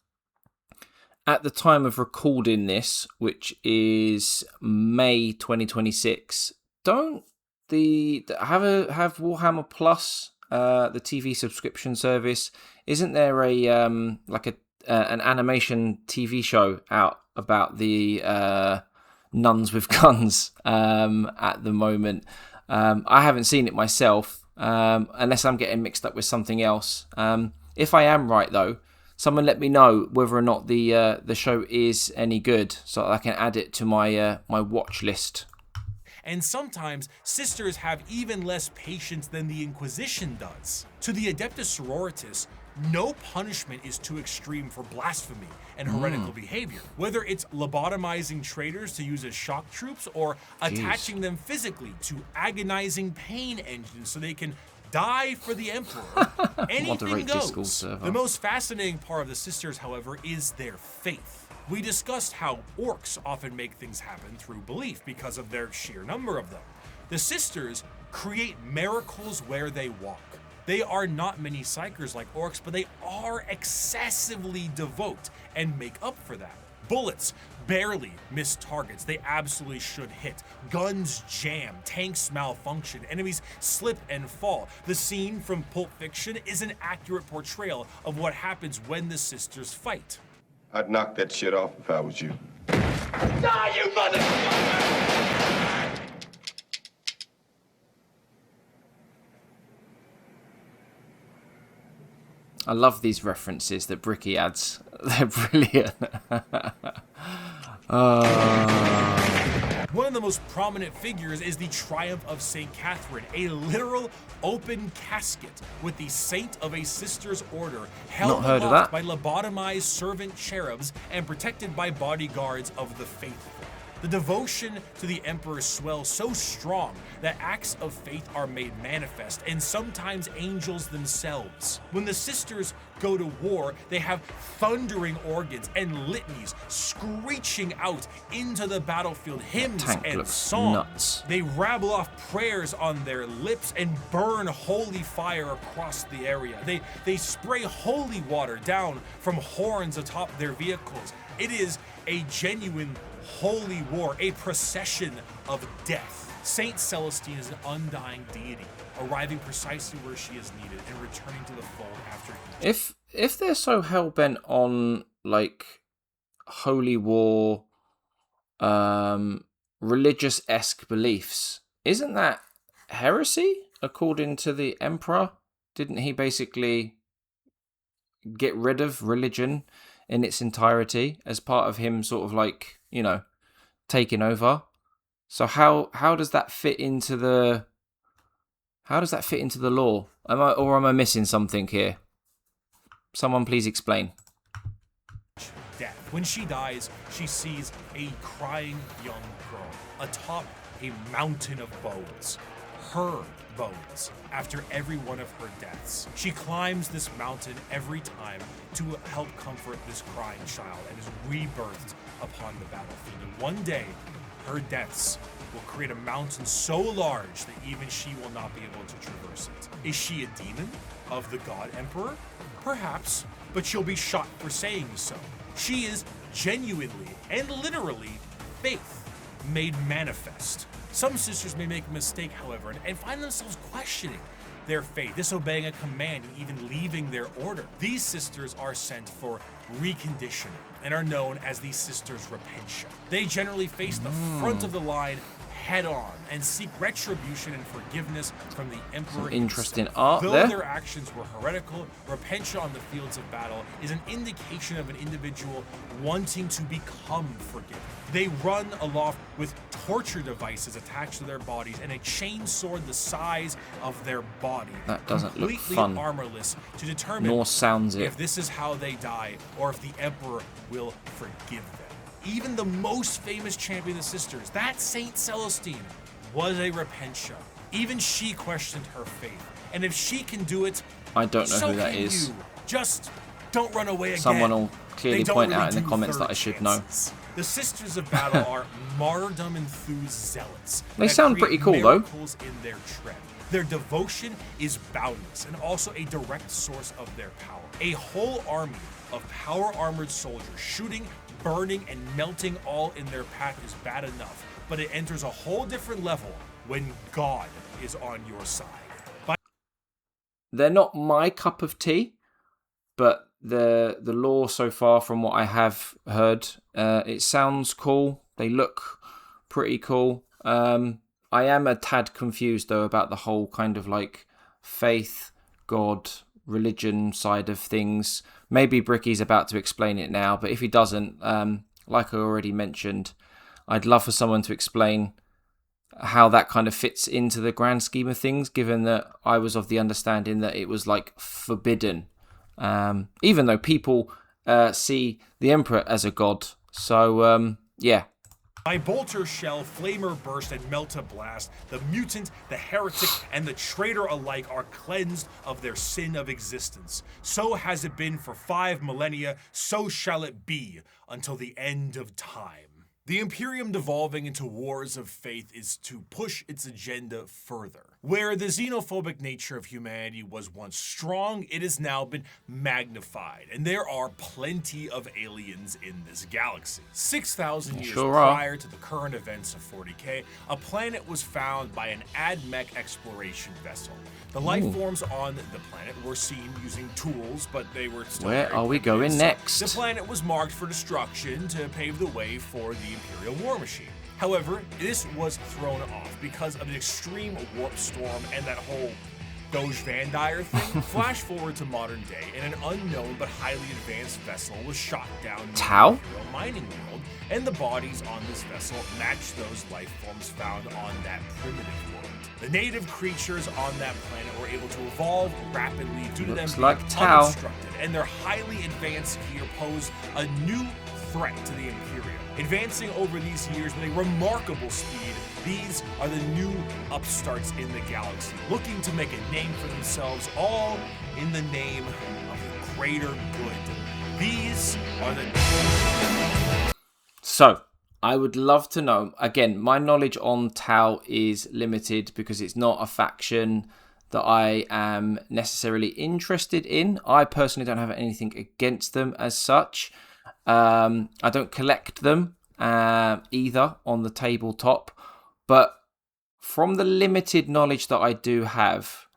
At the time of recording this, which is May 2026, don't have Warhammer Plus, the TV subscription service? Isn't there a an animation TV show out about the nuns with guns at the moment? I haven't seen it myself, unless I'm getting mixed up with something else. If I am right though, someone let me know whether or not the show is any good, so I can add it to my my watch list. And sometimes Sisters have even less patience than the Inquisition does. To the Adeptus Sororitas, no punishment is too extreme for blasphemy and heretical behavior. Whether it's lobotomizing traitors to use as shock troops or attaching them physically to agonizing pain engines so they can die for the Emperor, anything goes. The most fascinating part of the Sisters, however, is their faith. We discussed how Orks often make things happen through belief because of their sheer number of them. The Sisters create miracles where they walk. They are not many psychers like Orks, but they are excessively devout and make up for that. Bullets barely miss targets they absolutely should hit. Guns jam, tanks malfunction, enemies slip and fall. The scene from Pulp Fiction is an accurate portrayal of what happens when the Sisters fight. I'd knock that shit off if I was you. Die, you motherfucker! I love these references that Bricky adds. They're brilliant. One of the most prominent figures is the Triumph of St. Catherine, a literal open casket with the saint of a Sister's order held aloft by lobotomized servant cherubs and protected by bodyguards of the faithful. The devotion to the Emperor swells so strong that acts of faith are made manifest, and sometimes angels themselves. When the Sisters go to war, they have thundering organs and litanies screeching out into the battlefield, hymns and songs. Nuts. They rabble off prayers on their lips and burn holy fire across the area. They spray holy water down from horns atop their vehicles. It is a genuine holy war, a procession of death. Saint Celestine is an undying deity, arriving precisely where she is needed and returning to the fold after each. If they're so hell-bent on like holy war, religious-esque beliefs, isn't that heresy according to the Emperor? Didn't he basically get rid of religion in its entirety as part of him sort of like, you know, taking over? So how does that fit into the law? Am I missing something here? Someone please explain. Death. When she dies, she sees a crying young girl atop a mountain of bones. Her bones after every one of her deaths. She climbs this mountain every time to help comfort this crying child and is rebirthed upon the battlefield. And one day, her deaths will create a mountain so large that even she will not be able to traverse it. Is she a demon of the God Emperor? Perhaps, but she'll be shot for saying so. She is genuinely and literally faith made manifest. Some Sisters may make a mistake, however, and find themselves questioning their faith, disobeying a command, and even leaving their order. These Sisters are sent for reconditioning and are known as the Sisters Repentia. They generally face the front of the line head-on and seek retribution and forgiveness from the Emperor. Some interesting himself. art Though there. their actions were heretical, repentia on the fields of battle is an indication of an individual wanting to become forgiven. They run aloft with torture devices attached to their bodies and a chain sword the size of their body. That doesn't look completely fun. Armorless to determine Nor sounds it. if this is how they die or if the Emperor will forgive them. Even the most famous champion of the Sisters, that Saint Celestine, was a repentia. Even she questioned her faith. And if she can do it, I don't know so who that can is. you. Just don't run away again. Someone will clearly They don't point really out in the do comments that third I should chances. know. The Sisters of Battle are martyrdom-enthused zealots. They that sound create pretty cool, though. miracles in their tread. Their devotion is boundless and also a direct source of their power. A whole army of power-armored soldiers shooting, burning, and melting all in their path is bad enough, but it enters a whole different level when God is on your side. They're not my cup of tea, but the lore so far, from what I have heard, it sounds cool. They look pretty cool. I am a tad confused though about the whole kind of like faith, God, religion side of things. Maybe Bricky's about to explain it now, but if he doesn't, like I already mentioned, I'd love for someone to explain how that kind of fits into the grand scheme of things, given that I was of the understanding that it was like forbidden, even though people see the Emperor as a god. So yeah. By bolter shell, flamer burst, and melta blast, the mutant, the heretic, and the traitor alike are cleansed of their sin of existence. So has it been for 5 millennia, so shall it be until the end of time. The Imperium devolving into wars of faith is to push its agenda further. Where the xenophobic nature of humanity was once strong, it has now been magnified, and there are plenty of aliens in this galaxy. 6,000 years prior to the current events of 40k, a planet was found by an AdMech exploration vessel. The life forms on the planet were seen using tools, but they were still Where are we going next? The planet was marked for destruction to pave the way for the Imperial war machine. However, this was thrown off because of an extreme warp storm and that whole Doge Van Dyer thing. Flash forward to modern day, and an unknown but highly advanced vessel was shot down near the Imperial mining world, and the bodies on this vessel match those life forms found on that primitive world. The native creatures on that planet were able to evolve rapidly due to them being unobstructed, and their highly advanced gear posed a new threat to the Imperium. Advancing over these years with a remarkable speed, these are the new upstarts in the galaxy, looking to make a name for themselves, all in the name of the greater good. These are the... So, I would love to know, again, my knowledge on Tau is limited because it's not a faction that I am necessarily interested in. I personally don't have anything against them as such. I don't collect them either on the tabletop, but from the limited knowledge that I do have,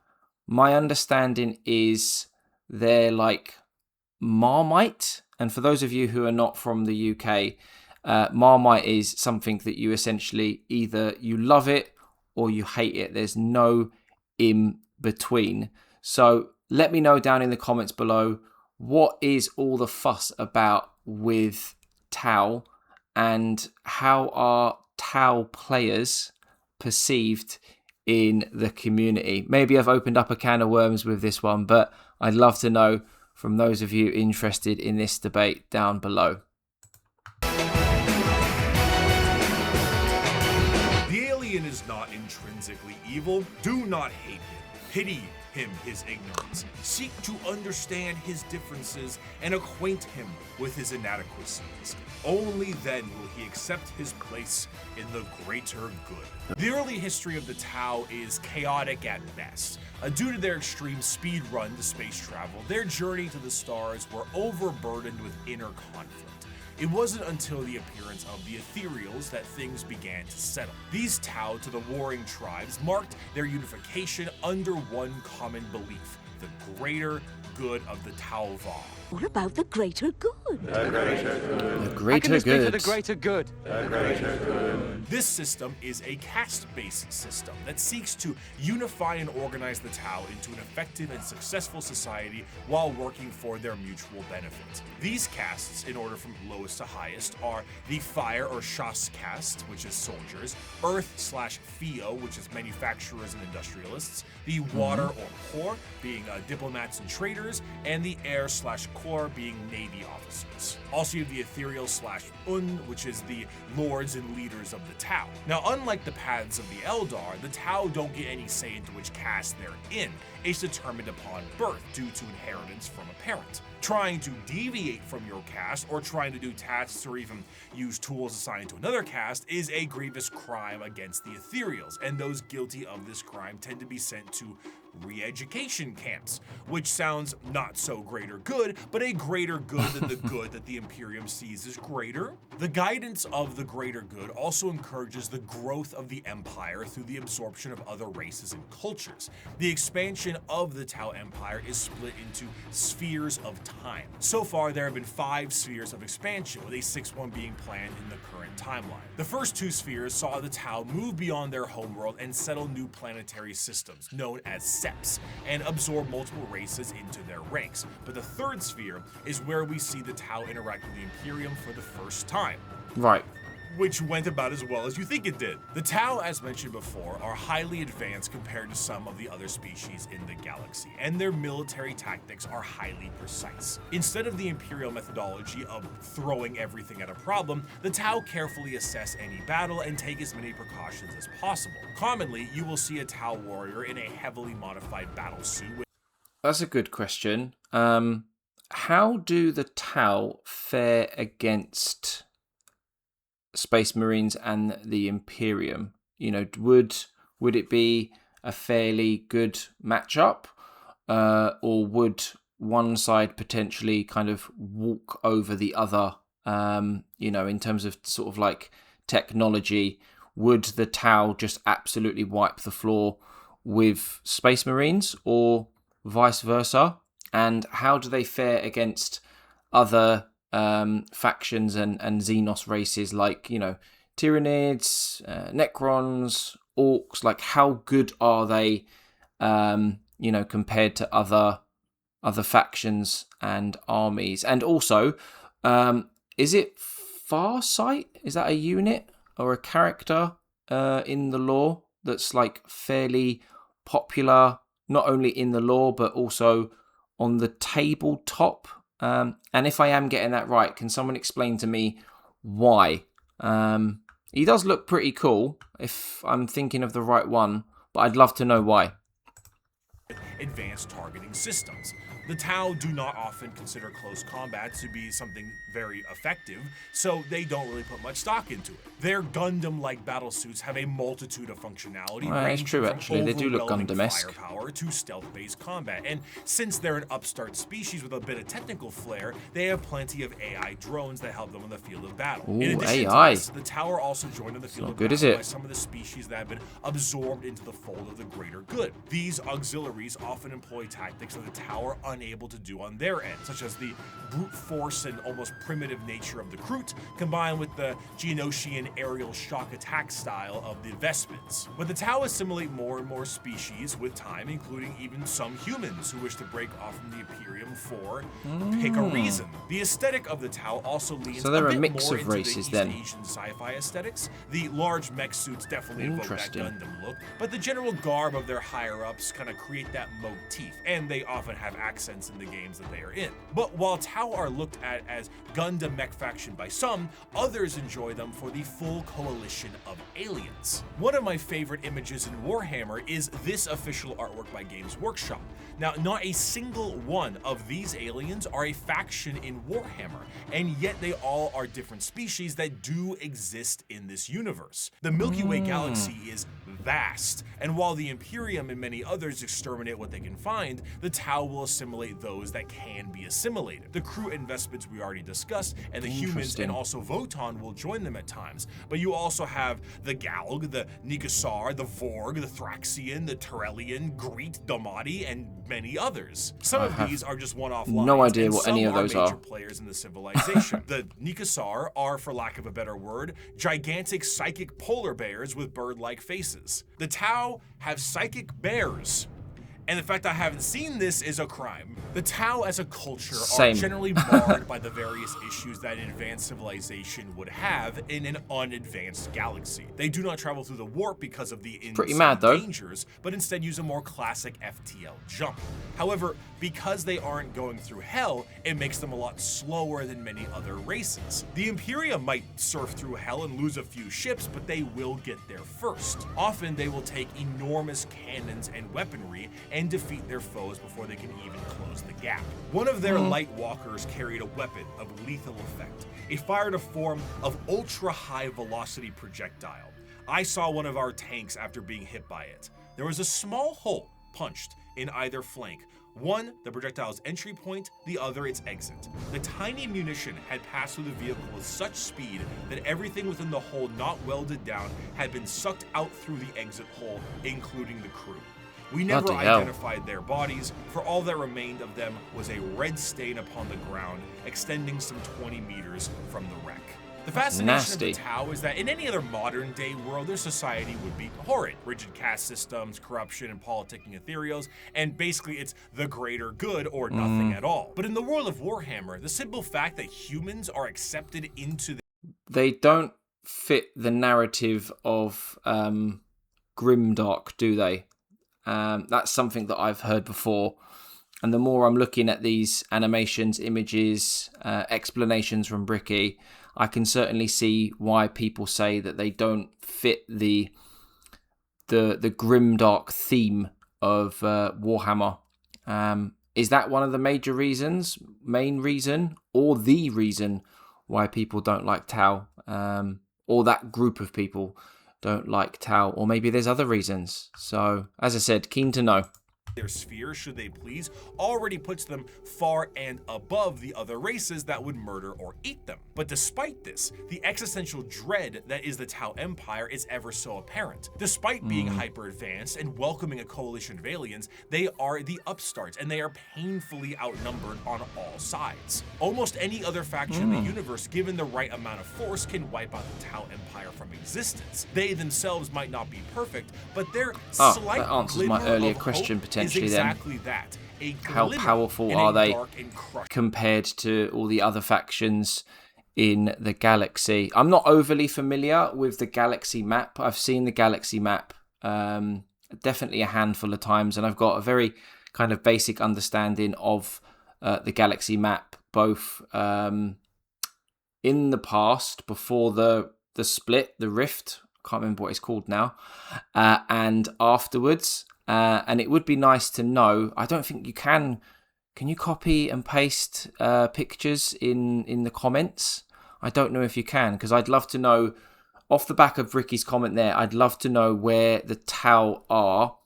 my understanding is they're like Marmite. And for those of you who are not from the UK, Marmite is something that you essentially either you love it or you hate it. There's no in between. So let me know down in the comments below, what is all the fuss about with Tau, and how are Tau players perceived in the community? Maybe I've opened up a can of worms with this one, but I'd love to know from those of you interested in this debate down below. The alien is not intrinsically evil. Do not hate him. Pity him his ignorance. Seek to understand his differences and acquaint him with his inadequacies. Only then will he accept his place in the greater good. The early history of the Tau is chaotic at best. Due to their extreme speed run to space travel, their journey to the stars were overburdened with inner conflict. It wasn't until the appearance of the Ethereals that things began to settle. These Tau to the warring tribes marked their unification under one common belief, the greater good of the Tau Va. What about the greater good? The greater How can this be for good. the greater good? This system is a caste-based system that seeks to unify and organize the Tau into an effective and successful society while working for their mutual benefit. These castes, in order from lowest to highest, are the Fire or Shas caste, which is soldiers, Earth/Theo, which is manufacturers and industrialists, the Water or Hor, being diplomats and traders, and the Air/Core, Corps being Navy officers. Also, you have the Ethereal / Un, which is the lords and leaders of the Tau. Now, unlike the paths of the Eldar, the Tau don't get any say into which caste they're in. It's determined upon birth due to inheritance from a parent. Trying to deviate from your caste or trying to do tasks or even use tools assigned to another caste is a grievous crime against the Ethereals, and those guilty of this crime tend to be sent to re-education camps, which sounds not so greater good, but a greater good than the good that the Imperium sees as greater. The guidance of the greater good also encourages the growth of the Empire through the absorption of other races and cultures. The expansion of the Tau Empire is split into spheres of time. So far, there have been 5 spheres of expansion, with a 6th one being planned in the current timeline. The first 2 spheres saw the Tau move beyond their homeworld and settle new planetary systems, known as Seps, and absorb multiple races into their ranks. But the 3rd sphere is where we see the Tau interact with the Imperium for the first time. Right. Which went about as well as you think it did. The Tau, as mentioned before, are highly advanced compared to some of the other species in the galaxy, and their military tactics are highly precise. Instead of the Imperial methodology of throwing everything at a problem, the Tau carefully assess any battle and take as many precautions as possible. Commonly, you will see a Tau warrior in a heavily modified battle suit with... That's a good question. How do the Tau fare against Space Marines and the Imperium? You know, would it be a fairly good matchup, or would one side potentially kind of walk over the other? You know, in terms of sort of like technology, would the Tau just absolutely wipe the floor with Space Marines, or vice versa? And how do they fare against other factions and Xenos races like, you know, Tyranids, Necrons, Orks? Like, how good are they, you know, compared to other factions and armies? And also, is it Farsight? Is that a unit or a character in the lore that's like fairly popular, not only in the lore but also on the tabletop? And if I am getting that right, can someone explain to me why? He does look pretty cool, if I'm thinking of the right one, but I'd love to know why. Advanced targeting systems. The Tau do not often consider close combat to be something very effective, so they don't really put much stock into it. Their Gundam-like battlesuits have a multitude of functionality. It's true, actually. They do look Gundam-esque. Firepower to stealth-based combat, and since they're an upstart species with a bit of technical flair, they have plenty of AI drones that help them on the field of battle. Ooh, in addition AI. to this, the Tau are also joined on the field of good, battle is it? by some of the species that have been absorbed into the fold of the greater good. These auxiliaries often employ tactics that the Tau are unable to do on their end, such as the brute force and almost primitive nature of the Kroot, combined with the Geonosian aerial shock attack style of the Vestments. But the Tau assimilate more and more species with time, including even some humans who wish to break off from the Imperium for pick a reason. The aesthetic of the Tau also leans So they're a a bit mix more of into races the then. East Asian sci-fi aesthetics. The large mech suits definitely evoke that Interesting. Gundam look, but the general garb of their higher-ups kind of create that motif, and they often have accents in the games that they are in. But while Tau are looked at as Gundam mech faction by some, others enjoy them for the full coalition of aliens. One of my favorite images in Warhammer is this official artwork by Games Workshop. Now, not a single one of these aliens are a faction in Warhammer, and yet they all are different species that do exist in this universe. The Milky Way galaxy is vast, and while the Imperium and many others exterminate what they can find, the Tau will assimilate those that can be assimilated. The Kroot and Vestments we already discussed, and the humans and also Votann will join them at times, but you also have the Galg, the Nigasar, the Vorg, the Thraxian, the Turellian, Greet, Domati, and many others. Some of these are just one-off lines, no idea and what some any of those major are. players in the civilization. The Nigasar are, for lack of a better word, gigantic psychic polar bears with bird-like faces. The Tau have psychic bears, And the fact I haven't seen this is a crime. The Tau as a culture Same. are generally marred by the various issues that an advanced civilization would have in an unadvanced galaxy. They do not travel through the warp because of the Pretty insane mad, though. dangers, but instead use a more classic FTL jump. However, because they aren't going through hell, it makes them a lot slower than many other races. The Imperium might surf through hell and lose a few ships, but they will get there first. Often they will take enormous cannons and weaponry and defeat their foes before they can even close the gap. One of their light walkers carried a weapon of lethal effect. It fired a form of ultra-high velocity projectile. I saw one of our tanks after being hit by it. There was a small hole punched in either flank. One, the projectile's entry point, the other its exit. The tiny munition had passed through the vehicle with such speed that everything within the hole not welded down had been sucked out through the exit hole, including the crew. We never Bloody hell. identified their bodies, for all that remained of them was a red stain upon the ground, extending some 20 meters from the wreck. The fascination nasty. of the Tau is that in any other modern day world, their society would be horrid. Rigid caste systems, corruption, and politicking ethereals, and basically it's the greater good or nothing at all. But in the world of Warhammer, the simple fact that humans are accepted into the They don't fit the narrative of grimdark, do they? That's something that I've heard before. And the more I'm looking at these animations, images, explanations from Bricky, I can certainly see why people say that they don't fit the grimdark theme of Warhammer. Is that one of the major reasons, main reason, or the reason why people don't like Tau, or that group of people don't like Tau, or maybe there's other reasons? So, as I said, keen to know. their sphere, should they please, already puts them far and above the other races that would murder or eat them. But despite this, the existential dread that is the Tau Empire is ever so apparent. Despite being hyper-advanced and welcoming a coalition of aliens, they are the upstarts, and they are painfully outnumbered on all sides. Almost any other faction in the universe, given the right amount of force, can wipe out the Tau Empire from existence. They themselves might not be perfect, but their slight that answers my glimmer earlier of question hope potentially is then. exactly that. A How glimmer powerful in are a they dark and crushing compared to all the other factions in the galaxy? I'm not overly familiar with the galaxy map. I've seen the galaxy map definitely a handful of times, and I've got a very kind of basic understanding of the galaxy map, both in the past, before the split, the rift, I can't remember what it's called now, and afterwards. And it would be nice to know. I don't think you can. Can you copy and paste pictures in the comments? I don't know if you can, because I'd love to know, off the back of Ricky's comment there, I'd love to know where the Tau are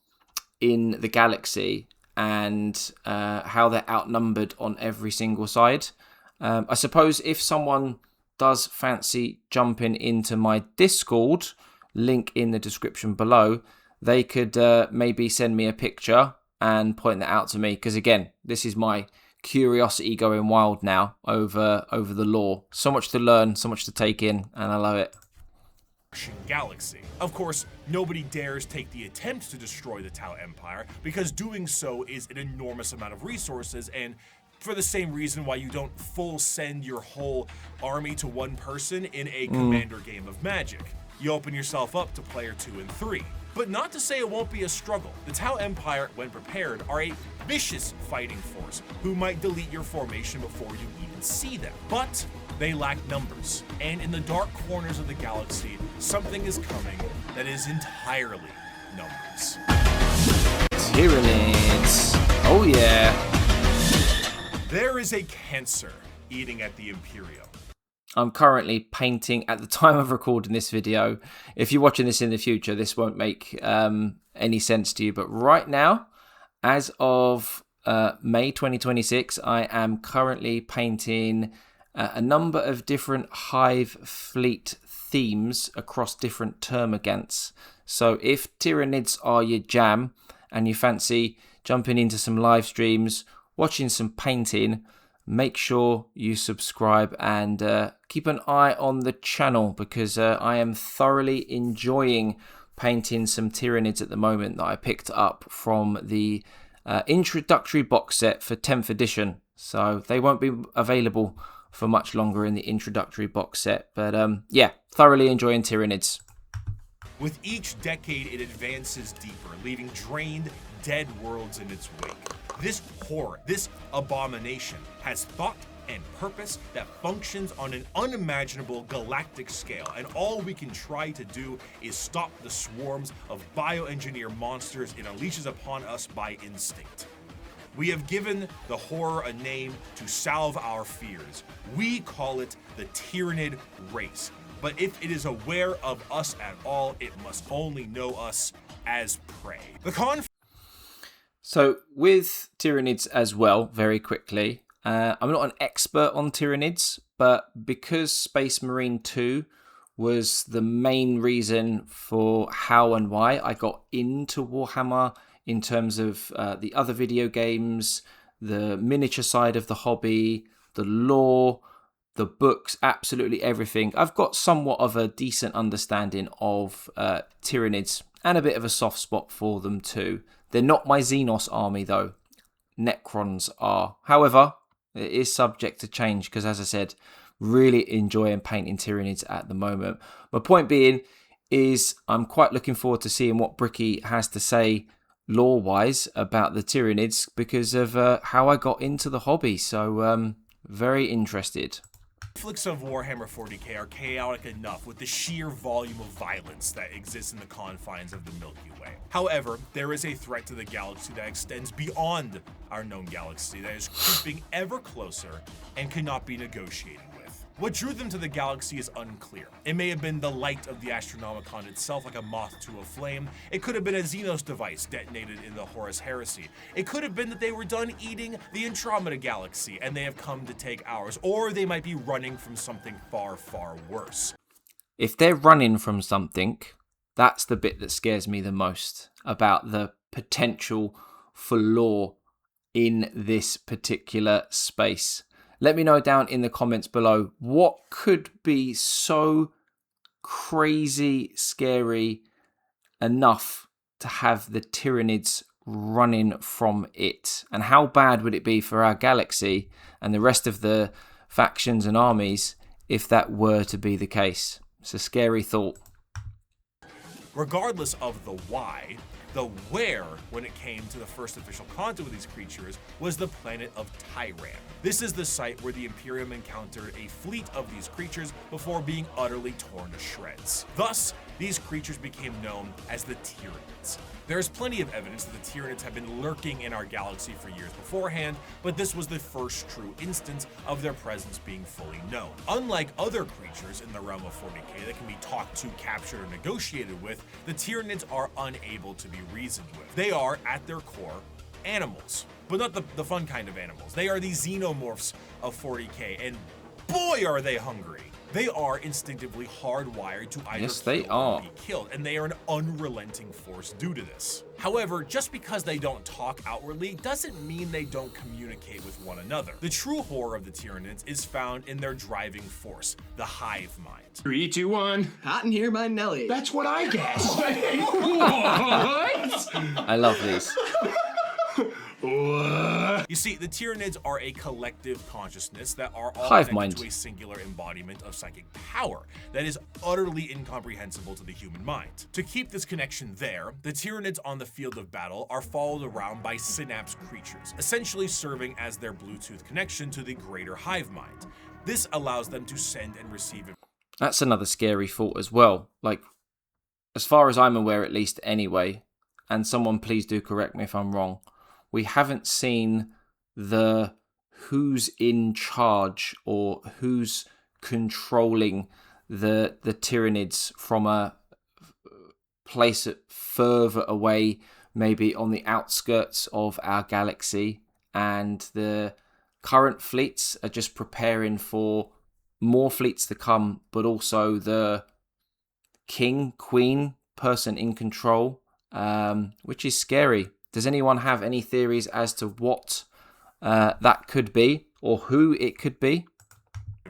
in the galaxy and how they're outnumbered on every single side. I suppose if someone does fancy jumping into my Discord, link in the description below, they could maybe send me a picture and point that out to me, because again, this is my curiosity going wild now over the lore. So much to learn, so much to take in, and I love it. galaxy. Of course, nobody dares take the attempt to destroy the Tau Empire, because doing so is an enormous amount of resources, and for the same reason why you don't full send your whole army to one person in a commander game of Magic. You open yourself up to player 2 and 3. But not to say it won't be a struggle. The Tau Empire, when prepared, are a vicious fighting force who might delete your formation before you even see them. But they lack numbers, and in the dark corners of the galaxy, something is coming that is entirely numbers. Tyranids. Oh yeah. There is a cancer eating at the Imperium. I'm currently painting at the time of recording this video. If you're watching this in the future, this won't make any sense to you. But right now, as of May 2026, I am currently painting a number of different Hive Fleet themes across different termagants. So if Tyranids are your jam and you fancy jumping into some live streams, watching some painting, make sure you subscribe and keep an eye on the channel, because I am thoroughly enjoying painting some Tyranids at the moment that I picked up from the introductory box set for 10th edition. So they won't be available for much longer in the introductory box set. But yeah, thoroughly enjoying Tyranids. With each decade, it advances deeper, leaving drained, dead worlds in its wake. This horror, this abomination, has thought and purpose that functions on an unimaginable galactic scale, and all we can try to do is stop the swarms of bioengineer monsters it unleashes upon us by instinct. We have given the horror a name to salve our fears. We call it the Tyranid race. But if it is aware of us at all, it must only know us as prey. So with Tyranids as well, very quickly, I'm not an expert on Tyranids, but because Space Marine 2 was the main reason for how and why I got into Warhammer in terms of the other video games, the miniature side of the hobby, the lore, the books, absolutely everything. I've got somewhat of a decent understanding of Tyranids and a bit of a soft spot for them too. They're not my Xenos army though. Necrons are. However, it is subject to change because, as I said, really enjoying painting Tyranids at the moment. My point being is I'm quite looking forward to seeing what Bricky has to say lore-wise about the Tyranids because of how I got into the hobby. So very interested. Conflicts of Warhammer 40k are chaotic enough with the sheer volume of violence that exists in the confines of the Milky Way. However, there is a threat to the galaxy that extends beyond our known galaxy that is creeping ever closer and cannot be negotiated with. What drew them to the galaxy is unclear. It may have been the light of the Astronomicon itself, like a moth to a flame. It could have been a Xenos device detonated in the Horus Heresy. It could have been that they were done eating the Andromeda galaxy and they have come to take ours. Or they might be running from something far, far worse. If they're running from something, that's the bit that scares me the most about the potential for lore in this particular space. Let me know down in the comments below what could be so crazy scary enough to have the Tyranids running from it, and how bad would it be for our galaxy and the rest of the factions and armies if that were to be the case. It's a scary thought. Regardless of the why, the where, when it came to the first official contact with these creatures, was the planet of Tyran. This is the site where the Imperium encountered a fleet of these creatures before being utterly torn to shreds. Thus, these creatures became known as the Tyranids. There is plenty of evidence that the Tyranids have been lurking in our galaxy for years beforehand, but this was the first true instance of their presence being fully known. Unlike other creatures in the realm of 40k that can be talked to, captured, or negotiated with, the Tyranids are unable to be reasoned with. They are, at their core, animals, but not the fun kind of animals. They are the xenomorphs of 40k, and boy are they hungry. They are instinctively hardwired to either kill or be killed, and they are an unrelenting force due to this. However, just because they don't talk outwardly doesn't mean they don't communicate with one another. The true horror of the Tyranids is found in their driving force, the hive mind. 3, 2, 1. Hot in here by Nelly. That's what I guessed. What? I love these. You see, the Tyranids are a collective consciousness that are all hive connected mind to a singular embodiment of psychic power that is utterly incomprehensible to the human mind. To keep this connection there, the Tyranids on the field of battle are followed around by synapse creatures, essentially serving as their Bluetooth connection to the greater hive mind. This allows them to send and receive. That's another scary thought as well. Like, as far as I'm aware, at least anyway, and someone please do correct me if I'm wrong, we haven't seen the who's in charge or who's controlling the Tyranids from a place further away, maybe on the outskirts of our galaxy, and the current fleets are just preparing for more fleets to come, but also the king, queen, person in control, which is scary. Does anyone have any theories as to what that could be or who it could be?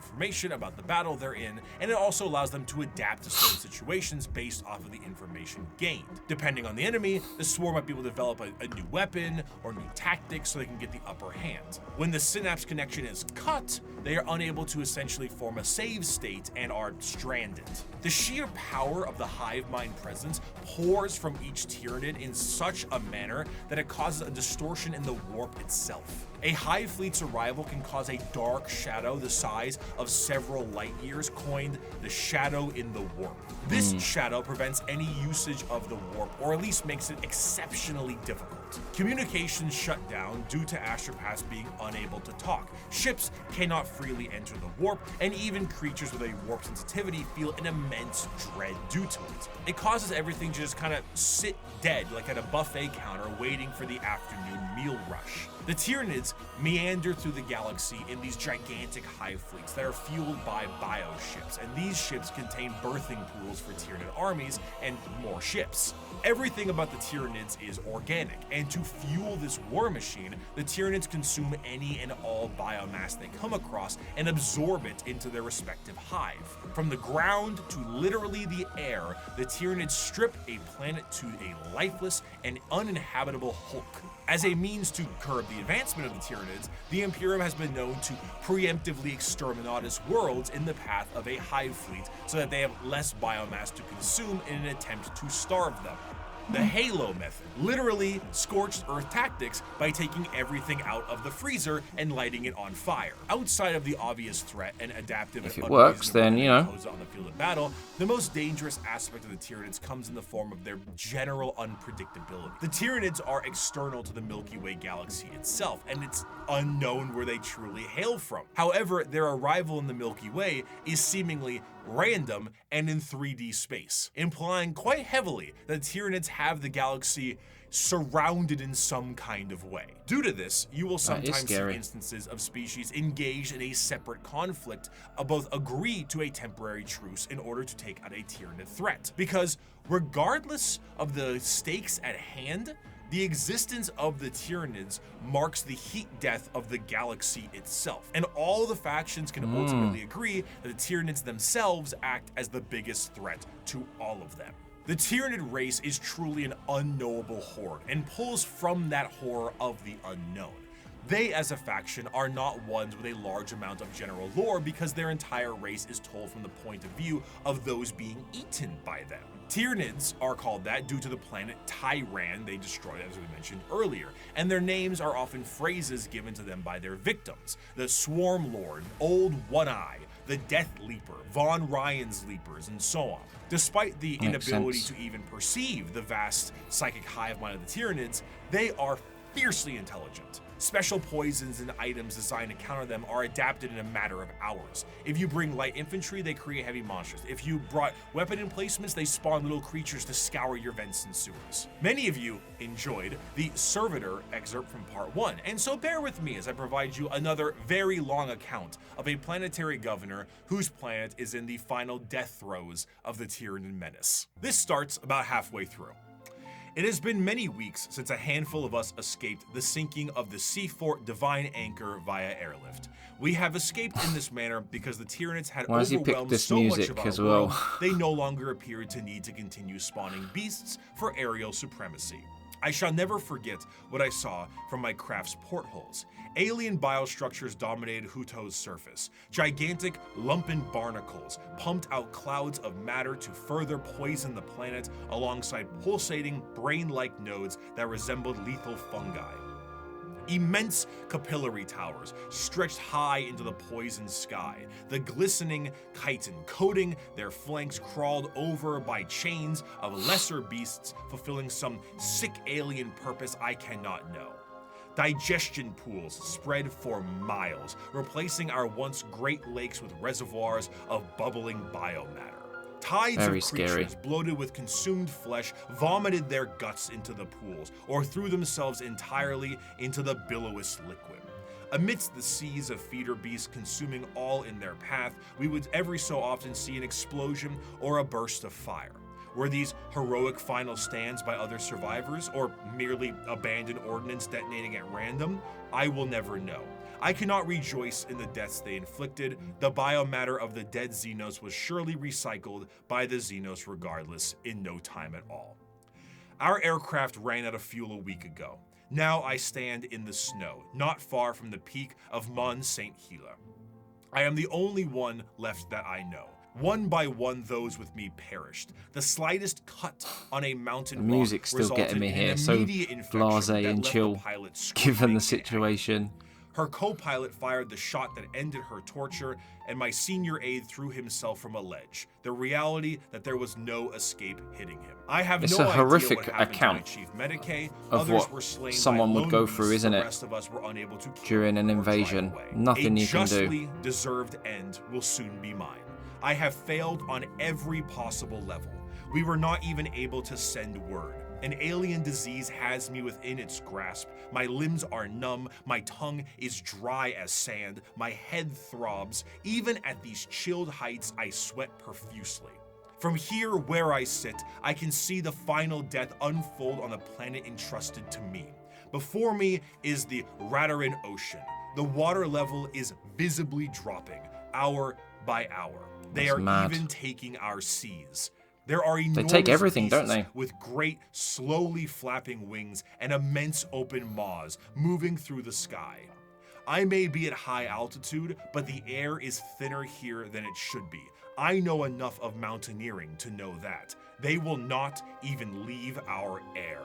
information about the battle they're in, and it also allows them to adapt to certain situations based off of the information gained. Depending on the enemy, the swarm might be able to develop a new weapon or new tactics so they can get the upper hand. When the synapse connection is cut, they are unable to essentially form a save state and are stranded. The sheer power of the hive mind presence pours from each Tyranid in such a manner that it causes a distortion in the warp itself. A hive fleet's arrival can cause a dark shadow the size of several light years, coined the shadow in the warp. This shadow prevents any usage of the warp, or at least makes it exceptionally difficult. Communications shut down due to astropaths being unable to talk. Ships cannot freely enter the warp, and even creatures with a warp sensitivity feel an immense dread due to it. It causes everything to just kind of sit dead, like at a buffet counter waiting for the afternoon meal rush. The Tyranids meander through the galaxy in these gigantic hive fleets that are fueled by bioships, and these ships contain birthing pools for Tyranid armies and more ships. Everything about the Tyranids is organic, and to fuel this war machine, the Tyranids consume any and all biomass they come across and absorb it into their respective hive. From the ground to literally the air, the Tyranids strip a planet to a lifeless and uninhabitable hulk. As a means to curb the advancement of the Tyranids, the Imperium has been known to preemptively exterminatus worlds in the path of a hive fleet so that they have less biomass to consume in an attempt to starve them. The Halo method, literally scorched earth tactics by taking everything out of the freezer and lighting it on fire. Outside of the obvious threat and adaptive, if it works, then you know. On the field of battle, the most dangerous aspect of the Tyranids comes in the form of their general unpredictability. The Tyranids are external to the Milky Way galaxy itself, and it's unknown where they truly hail from. However, their arrival in the Milky Way is seemingly random and in 3D space, implying quite heavily that Tyranids have the galaxy surrounded in some kind of way. Due to this, you will sometimes see instances of species engaged in a separate conflict, both agree to a temporary truce in order to take out a Tyranid threat. Because regardless of the stakes at hand, the existence of the Tyranids marks the heat death of the galaxy itself, and all the factions can ultimately agree that the Tyranids themselves act as the biggest threat to all of them. The Tyranid race is truly an unknowable horde, and pulls from that horror of the unknown. They, as a faction, are not ones with a large amount of general lore because their entire race is told from the point of view of those being eaten by them. Tyranids are called that due to the planet Tyran they destroyed, as we mentioned earlier, and their names are often phrases given to them by their victims: the Swarm Lord, Old One-Eye, the Death Leaper, Von Ryan's Leapers, and so on. Despite the inability to even perceive the vast psychic hive mind of the Tyranids, they are fiercely intelligent. Special poisons and items designed to counter them are adapted in a matter of hours. If you bring light infantry, they create heavy monsters. If you brought weapon emplacements, they spawn little creatures to scour your vents and sewers. Many of you enjoyed the Servitor excerpt from part 1, and so bear with me as I provide you another very long account of a planetary governor whose planet is in the final death throes of the Tyranid menace. This starts about halfway through. It has been many weeks since a handful of us escaped the sinking of the Seafort Divine Anchor via airlift. We have escaped in this manner because the Tyranids had overwhelmed so much of our world, they no longer appeared to need to continue spawning beasts for aerial supremacy. I shall never forget what I saw from my craft's portholes. Alien biostructures dominated Huto's surface. Gigantic, lumpen barnacles pumped out clouds of matter to further poison the planet alongside pulsating, brain-like nodes that resembled lethal fungi. Immense capillary towers stretched high into the poisoned sky. The glistening chitin coating their flanks crawled over by chains of lesser beasts fulfilling some sick alien purpose I cannot know. Digestion pools spread for miles, replacing our once great lakes with reservoirs of bubbling biomatter. Tides of creatures bloated with consumed flesh vomited their guts into the pools, or threw themselves entirely into the billowous liquid. Amidst the seas of feeder beasts consuming all in their path, we would every so often see an explosion or a burst of fire. Were these heroic final stands by other survivors, or merely abandoned ordnance detonating at random? I will never know. I cannot rejoice in the deaths they inflicted. The biomatter of the dead Xenos was surely recycled by the Xenos regardless in no time at all. Our aircraft ran out of fuel a week ago. Now I stand in the snow, not far from the peak of Mont Saint Hila. I am the only one left that I know. One by one, those with me perished. The slightest cut on a mountain rock music's still getting me here, so blasé and chill, given the situation. Her co-pilot fired the shot that ended her torture, and my senior aide threw himself from a ledge. The reality that there was no escape hitting him. I have it's no a idea horrific what happened account to my chief medicae. of Others what were slain someone by would go lone through, beasts. isn't The it? rest of us were unable to kill During an or drive invasion. away. Nothing you can do. A justly deserved end will soon be mine. I have failed on every possible level. We were not even able to send word. An alien disease has me within its grasp. My limbs are numb, my tongue is dry as sand, my head throbs. Even at these chilled heights, I sweat profusely. From here where I sit, I can see the final death unfold on the planet entrusted to me. Before me is the Radarin Ocean. The water level is visibly dropping, hour by hour. They are even taking our seas. There are enormous take everything, don't beasts they? with great, slowly flapping wings and immense open maws moving through the sky. I may be at high altitude, but the air is thinner here than it should be. I know enough of mountaineering to know that. They will not even leave our air.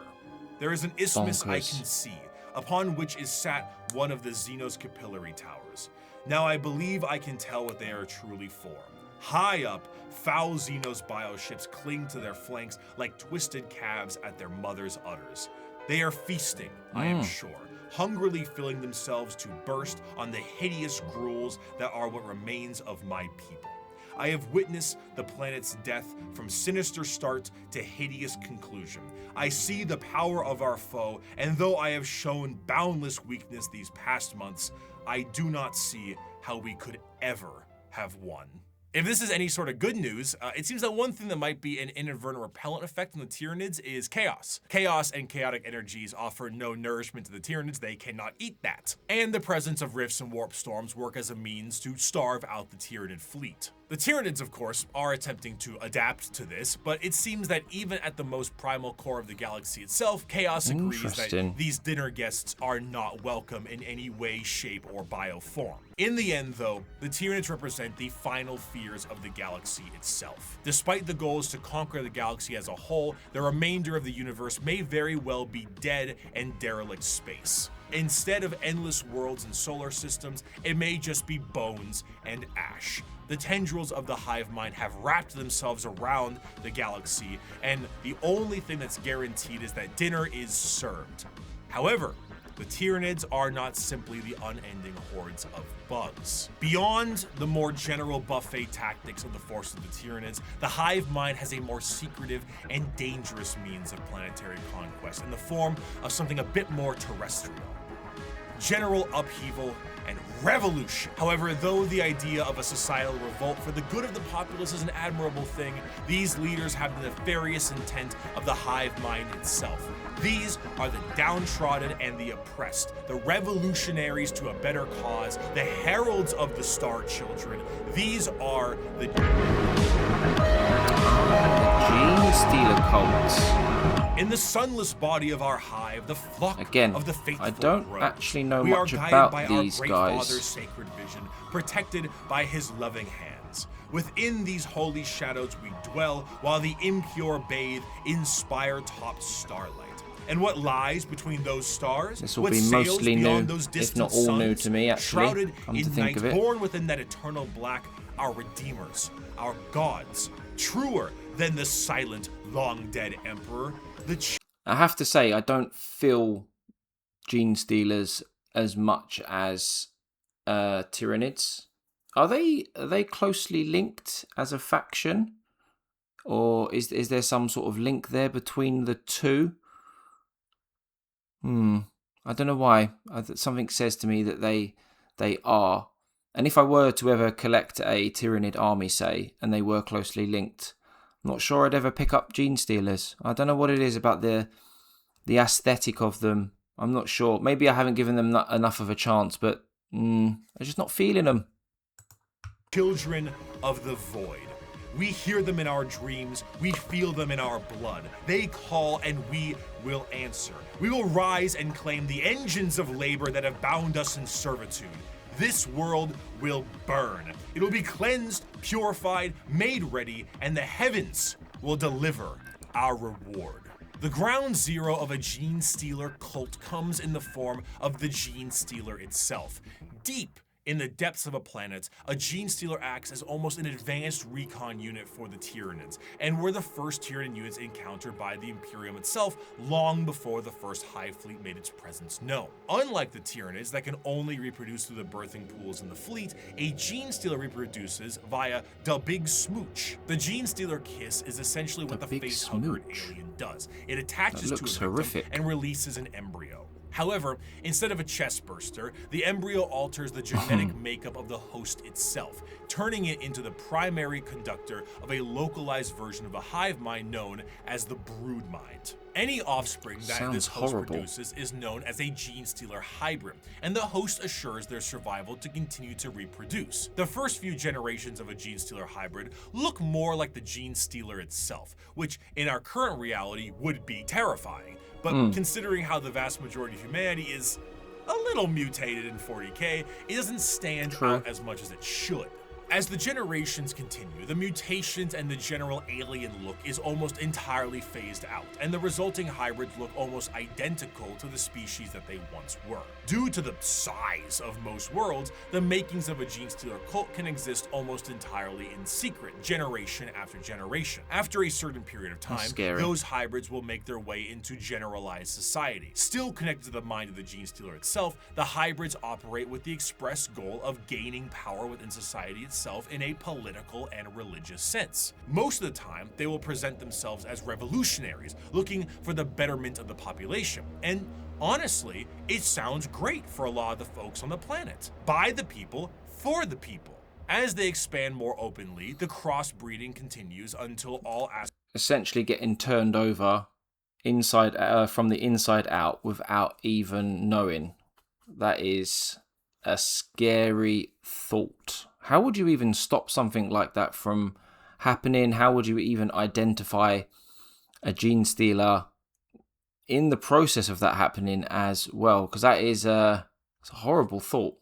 There is an isthmus I can see, upon which is sat one of the Xenos capillary towers. Now I believe I can tell what they are truly for. High up, foul Xenos bioships cling to their flanks like twisted calves at their mother's udders. They are feasting, I am sure, hungrily filling themselves to burst on the hideous gruels that are what remains of my people. I have witnessed the planet's death from sinister start to hideous conclusion. I see the power of our foe, and though I have shown boundless weakness these past months, I do not see how we could ever have won. If this is any sort of good news, it seems that one thing that might be an inadvertent repellent effect on the Tyranids is chaos. Chaos and chaotic energies offer no nourishment to the Tyranids, they cannot eat that. And the presence of rifts and warp storms work as a means to starve out the Tyranid fleet. The Tyranids, of course, are attempting to adapt to this, but it seems that even at the most primal core of the galaxy itself, Chaos agrees that these dinner guests are not welcome in any way, shape, or bioform. In the end, though, the Tyranids represent the final fears of the galaxy itself. Despite the goals to conquer the galaxy as a whole, the remainder of the universe may very well be dead and derelict space. Instead of endless worlds and solar systems, it may just be bones and ash. The tendrils of the hive mind have wrapped themselves around the galaxy, and the only thing that's guaranteed is that dinner is served. However, the Tyranids are not simply the unending hordes of bugs. Beyond the more general buffet tactics of the force of the Tyranids, the hive mind has a more secretive and dangerous means of planetary conquest in the form of something a bit more terrestrial. General upheaval and revolution. However, though the idea of a societal revolt for the good of the populace is an admirable thing, these leaders have the nefarious intent of the hive mind itself. These are the downtrodden and the oppressed, the revolutionaries to a better cause, the heralds of the Star Children. These are the Genestealer cults. In the sunless body of our hive, the flock of the faithful I don't grows. actually know We much are guided about by these our great guys. Father's sacred vision, protected by his loving hands. Within these holy shadows we dwell, while the impure bathe in spire-topped starlight. And what lies between those stars? This will what be sails mostly beyond new, those if distant not all new suns, to me, actually, shrouded come to in think night, of it. born within that eternal black, our redeemers, our gods, truer than the silent, long-dead emperor, I have to say, I don't feel Genestealers as much as Tyranids. Are they closely linked as a faction, or is there some sort of link there between the two? I don't know why. Something says to me that they are. And if I were to ever collect a Tyranid army, say, and they were closely linked, I'm not sure I'd ever pick up Genestealers. I don't know what it is about the aesthetic of them. I'm not sure. Maybe I haven't given them enough of a chance, but I'm just not feeling them. Children of the Void. We hear them in our dreams. We feel them in our blood. They call and we will answer. We will rise and claim the engines of labor that have bound us in servitude. This world will burn. It will be cleansed, purified, made ready, and the heavens will deliver our reward. The ground zero of a Genestealer cult comes in the form of the Genestealer itself. Deep in the depths of a planet, a Genestealer acts as almost an advanced recon unit for the Tyranids, and were the first Tyranid units encountered by the Imperium itself long before the first Hive Fleet made its presence known. Unlike the Tyranids that can only reproduce through the birthing pools in the fleet, a Genestealer reproduces via the Big Smooch. The Genestealer kiss is essentially what the face-huggered alien does. It attaches to a victim and releases an embryo. However, instead of a chest burster, the embryo alters the genetic makeup of the host itself, turning it into the primary conductor of a localized version of a hive mind known as the brood mind. Any offspring that this host produces is known as a Genestealer hybrid, and the host assures their survival to continue to reproduce. The first few generations of a Genestealer hybrid look more like the Genestealer itself, which in our current reality would be terrifying. But considering how the vast majority of humanity is a little mutated in 40k, it doesn't stand out as much as it should. As the generations continue, the mutations and the general alien look is almost entirely phased out, and the resulting hybrids look almost identical to the species that they once were. Due to the size of most worlds, the makings of a Genestealer cult can exist almost entirely in secret, generation after generation. After a certain period of time, those hybrids will make their way into generalized society. Still connected to the mind of the Genestealer itself, the hybrids operate with the express goal of gaining power within society itself in a political and religious sense. Most of the time, they will present themselves as revolutionaries, looking for the betterment of the population. And honestly, it sounds great for a lot of the folks on the planet. By the people, for the people. As they expand more openly, the crossbreeding continues until all essentially getting turned over inside from the inside out without even knowing. That is a scary thought. How would you even stop something like that from happening? How would you even identify a Genestealer in the process of that happening as well? Because that is it's a horrible thought.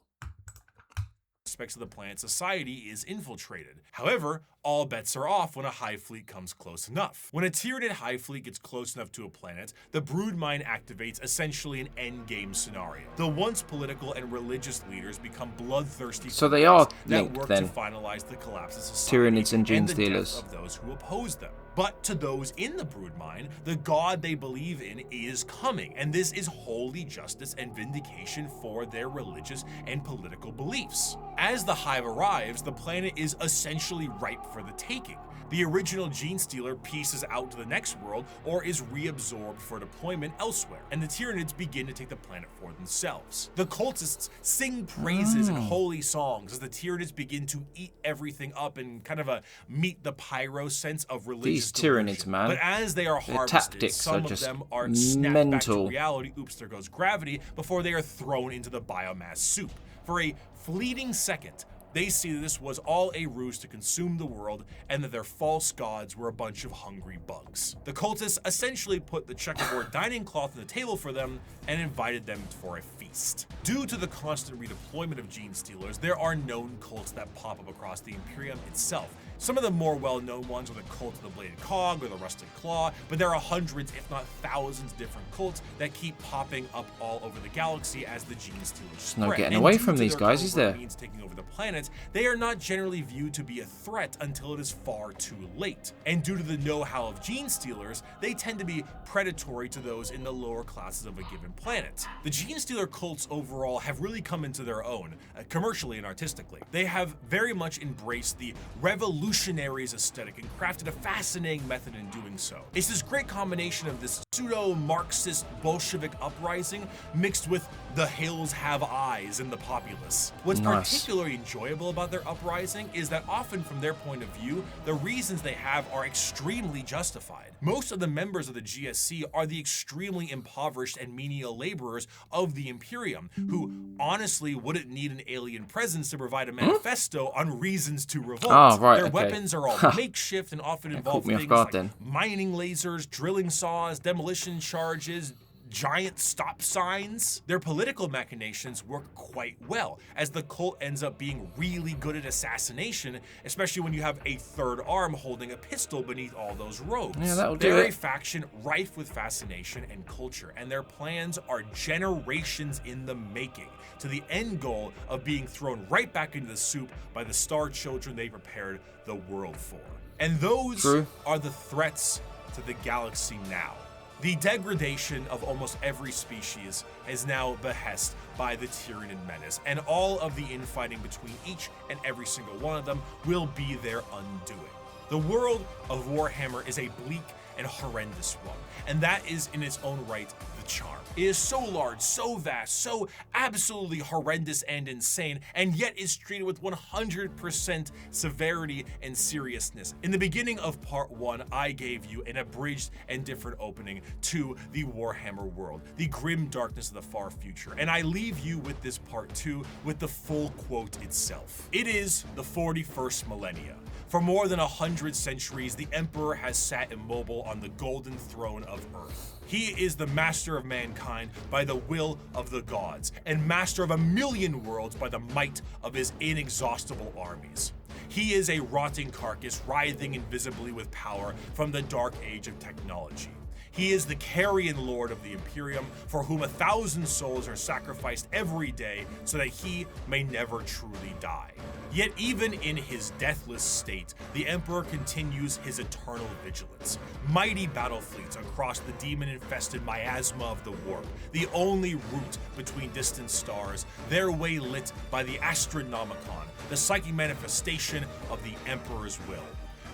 Aspects of the planet society is infiltrated. However, all bets are off when a hive fleet comes close enough. When a Tyranid hive fleet gets close enough to a planet, the brood mind activates essentially an endgame scenario. The once political and religious leaders become bloodthirsty. So they are that linked work then. to finalize the collapse of society Tyranids and Genestealers. of those who oppose them. But to those in the brood mind, the god they believe in is coming, and this is holy justice and vindication for their religious and political beliefs. As the hive arrives, the planet is essentially ripe for the taking. The original Genestealer pieces out to the next world or is reabsorbed for deployment elsewhere, and the Tyranids begin to take the planet for themselves. The cultists sing praises and holy songs as the Tyranids begin to eat everything up in kind of a meet the pyro sense of religious These Tyranids, man. But as they are Their harvested, tactics some are of them just are snapped back mental. to reality, oops, there goes gravity, before they are thrown into the biomass soup. For a fleeting second, they see that this was all a ruse to consume the world and that their false gods were a bunch of hungry bugs. The cultists essentially put the checkerboard dining cloth on the table for them and invited them for a feast. Due to the constant redeployment of Genestealers, there are known cults that pop up across the Imperium itself. Some of the more well-known ones are the Cult of the Bladed Cog or the Rusted Claw, but there are hundreds, if not thousands, of different cults that keep popping up all over the galaxy as the Genestealers spread. No getting away from these guys, is there? Means taking over the planet, they are not generally viewed to be a threat until it is far too late. And due to the know-how of Genestealers, they tend to be predatory to those in the lower classes of a given planet. The Genestealer cults overall have really come into their own, commercially and artistically. They have very much embraced the revolutionary revolutionary's aesthetic and crafted a fascinating method in doing so. It's this great combination of this pseudo-Marxist Bolshevik uprising mixed with the hills have eyes in the populace. What's particularly enjoyable about their uprising is that often from their point of view, the reasons they have are extremely justified. Most of the members of the GSC are the extremely impoverished and menial laborers of the Imperium, who honestly wouldn't need an alien presence to provide a manifesto on reasons to revolt. Their weapons are all makeshift and often involve things like mining lasers, drilling saws, demolition charges, giant stop signs. Their political machinations work quite well, as the cult ends up being really good at assassination, especially when you have a third arm holding a pistol beneath all those robes. Yeah, that'll do it. They're a faction rife with fascination and culture, and their plans are generations in the making, to the end goal of being thrown right back into the soup by the star children they prepared the world for. And those are the threats to the galaxy now. The degradation of almost every species is now behest by the Tyranid menace, and all of the infighting between each and every single one of them will be their undoing. The world of Warhammer is a bleak and horrendous one, and that is in its own right the charm. It is so large, so vast, so absolutely horrendous and insane, and yet is treated with 100% severity and seriousness. In the beginning of part 1, I gave you an abridged and different opening to the Warhammer world, the grim darkness of the far future, and I leave you with this part 2 with the full quote itself. It is the 41st millennia. For more than 100 centuries, the Emperor has sat immobile on the golden throne of Earth. He is the master of mankind by the will of the gods, and master of 1,000,000 worlds by the might of his inexhaustible armies. He is a rotting carcass writhing invisibly with power from the dark age of technology. He is the carrion lord of the Imperium, for whom 1,000 souls are sacrificed every day so that he may never truly die. Yet even in his deathless state, the Emperor continues his eternal vigilance. Mighty battle fleets across the demon-infested miasma of the warp, the only route between distant stars, their way lit by the Astronomicon, the psychic manifestation of the Emperor's will.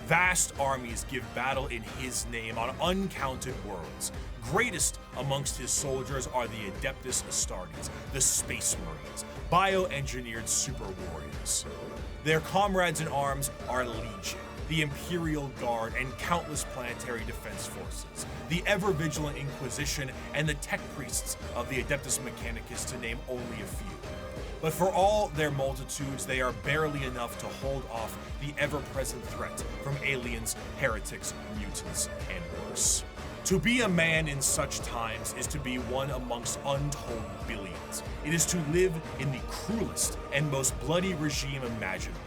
Vast armies give battle in his name on uncounted worlds. Greatest amongst his soldiers are the Adeptus Astartes, the Space Marines, bioengineered super warriors. Their comrades in arms are Legion, the Imperial Guard, and countless planetary defense forces, the ever-vigilant Inquisition, and the tech priests of the Adeptus Mechanicus, to name only a few. But for all their multitudes, they are barely enough to hold off the ever-present threat from aliens, heretics, mutants, and worse. To be a man in such times is to be one amongst untold billions. It is to live in the cruelest and most bloody regime imaginable.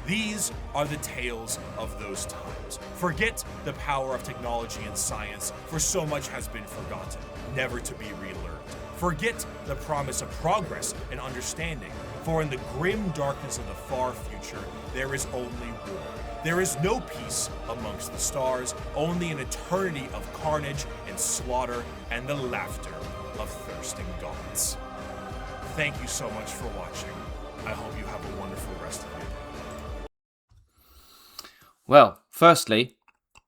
These are the tales of those times. Forget the power of technology and science, for so much has been forgotten, never to be relearned. Forget the promise of progress and understanding, for in the grim darkness of the far future, there is only war. There is no peace amongst the stars, only an eternity of carnage and slaughter and the laughter of thirsting gods. Thank you so much for watching. I hope you have a wonderful rest of your day. Well, firstly,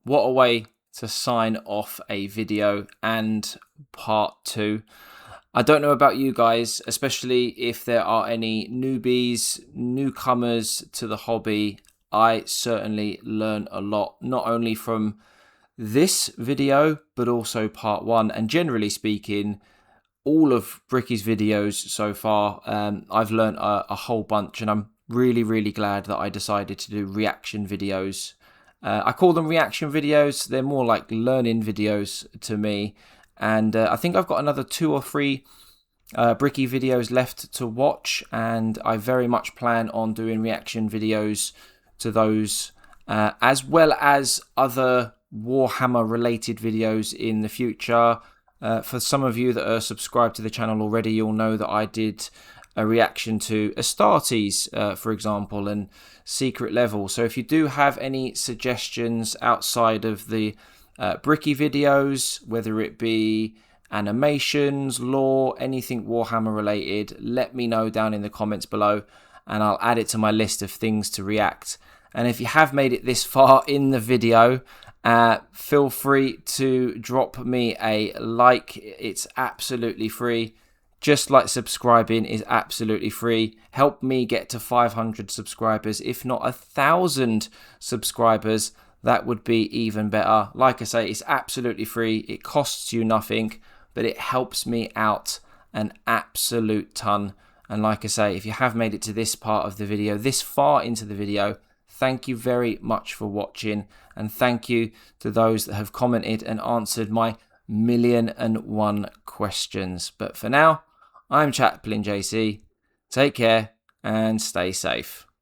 what a way to sign off a video and part 2. I don't know about you guys, especially if there are any newbies, newcomers to the hobby. I certainly learn a lot, not only from this video, but also part 1. And generally speaking, all of Bricky's videos so far, I've learned a whole bunch, and I'm really, really glad that I decided to do reaction videos. I call them reaction videos. They're more like learning videos to me. And I think I've got another 2 or 3 Bricky videos left to watch, and I very much plan on doing reaction videos to those, as well as other Warhammer related videos in the future. For some of you that are subscribed to the channel already, you'll know that I did a reaction to Astartes, for example, and Secret Level. So if you do have any suggestions outside of the Bricky videos, whether it be animations, lore, anything Warhammer related, let me know down in the comments below, and I'll add it to my list of things to react And if you have made it this far in the video, feel free to drop me a like. It's absolutely free. Just like subscribing is absolutely free. Help me get to 500 subscribers, if not 1,000 subscribers. That would be even better. Like I say, it's absolutely free. It costs you nothing, but it helps me out an absolute ton. And like I say, if you have made it to this part of the video, this far into the video, thank you very much for watching. And thank you to those that have commented and answered my 1,000,001 questions. But for now, I'm Chaplain JC. Take care and stay safe.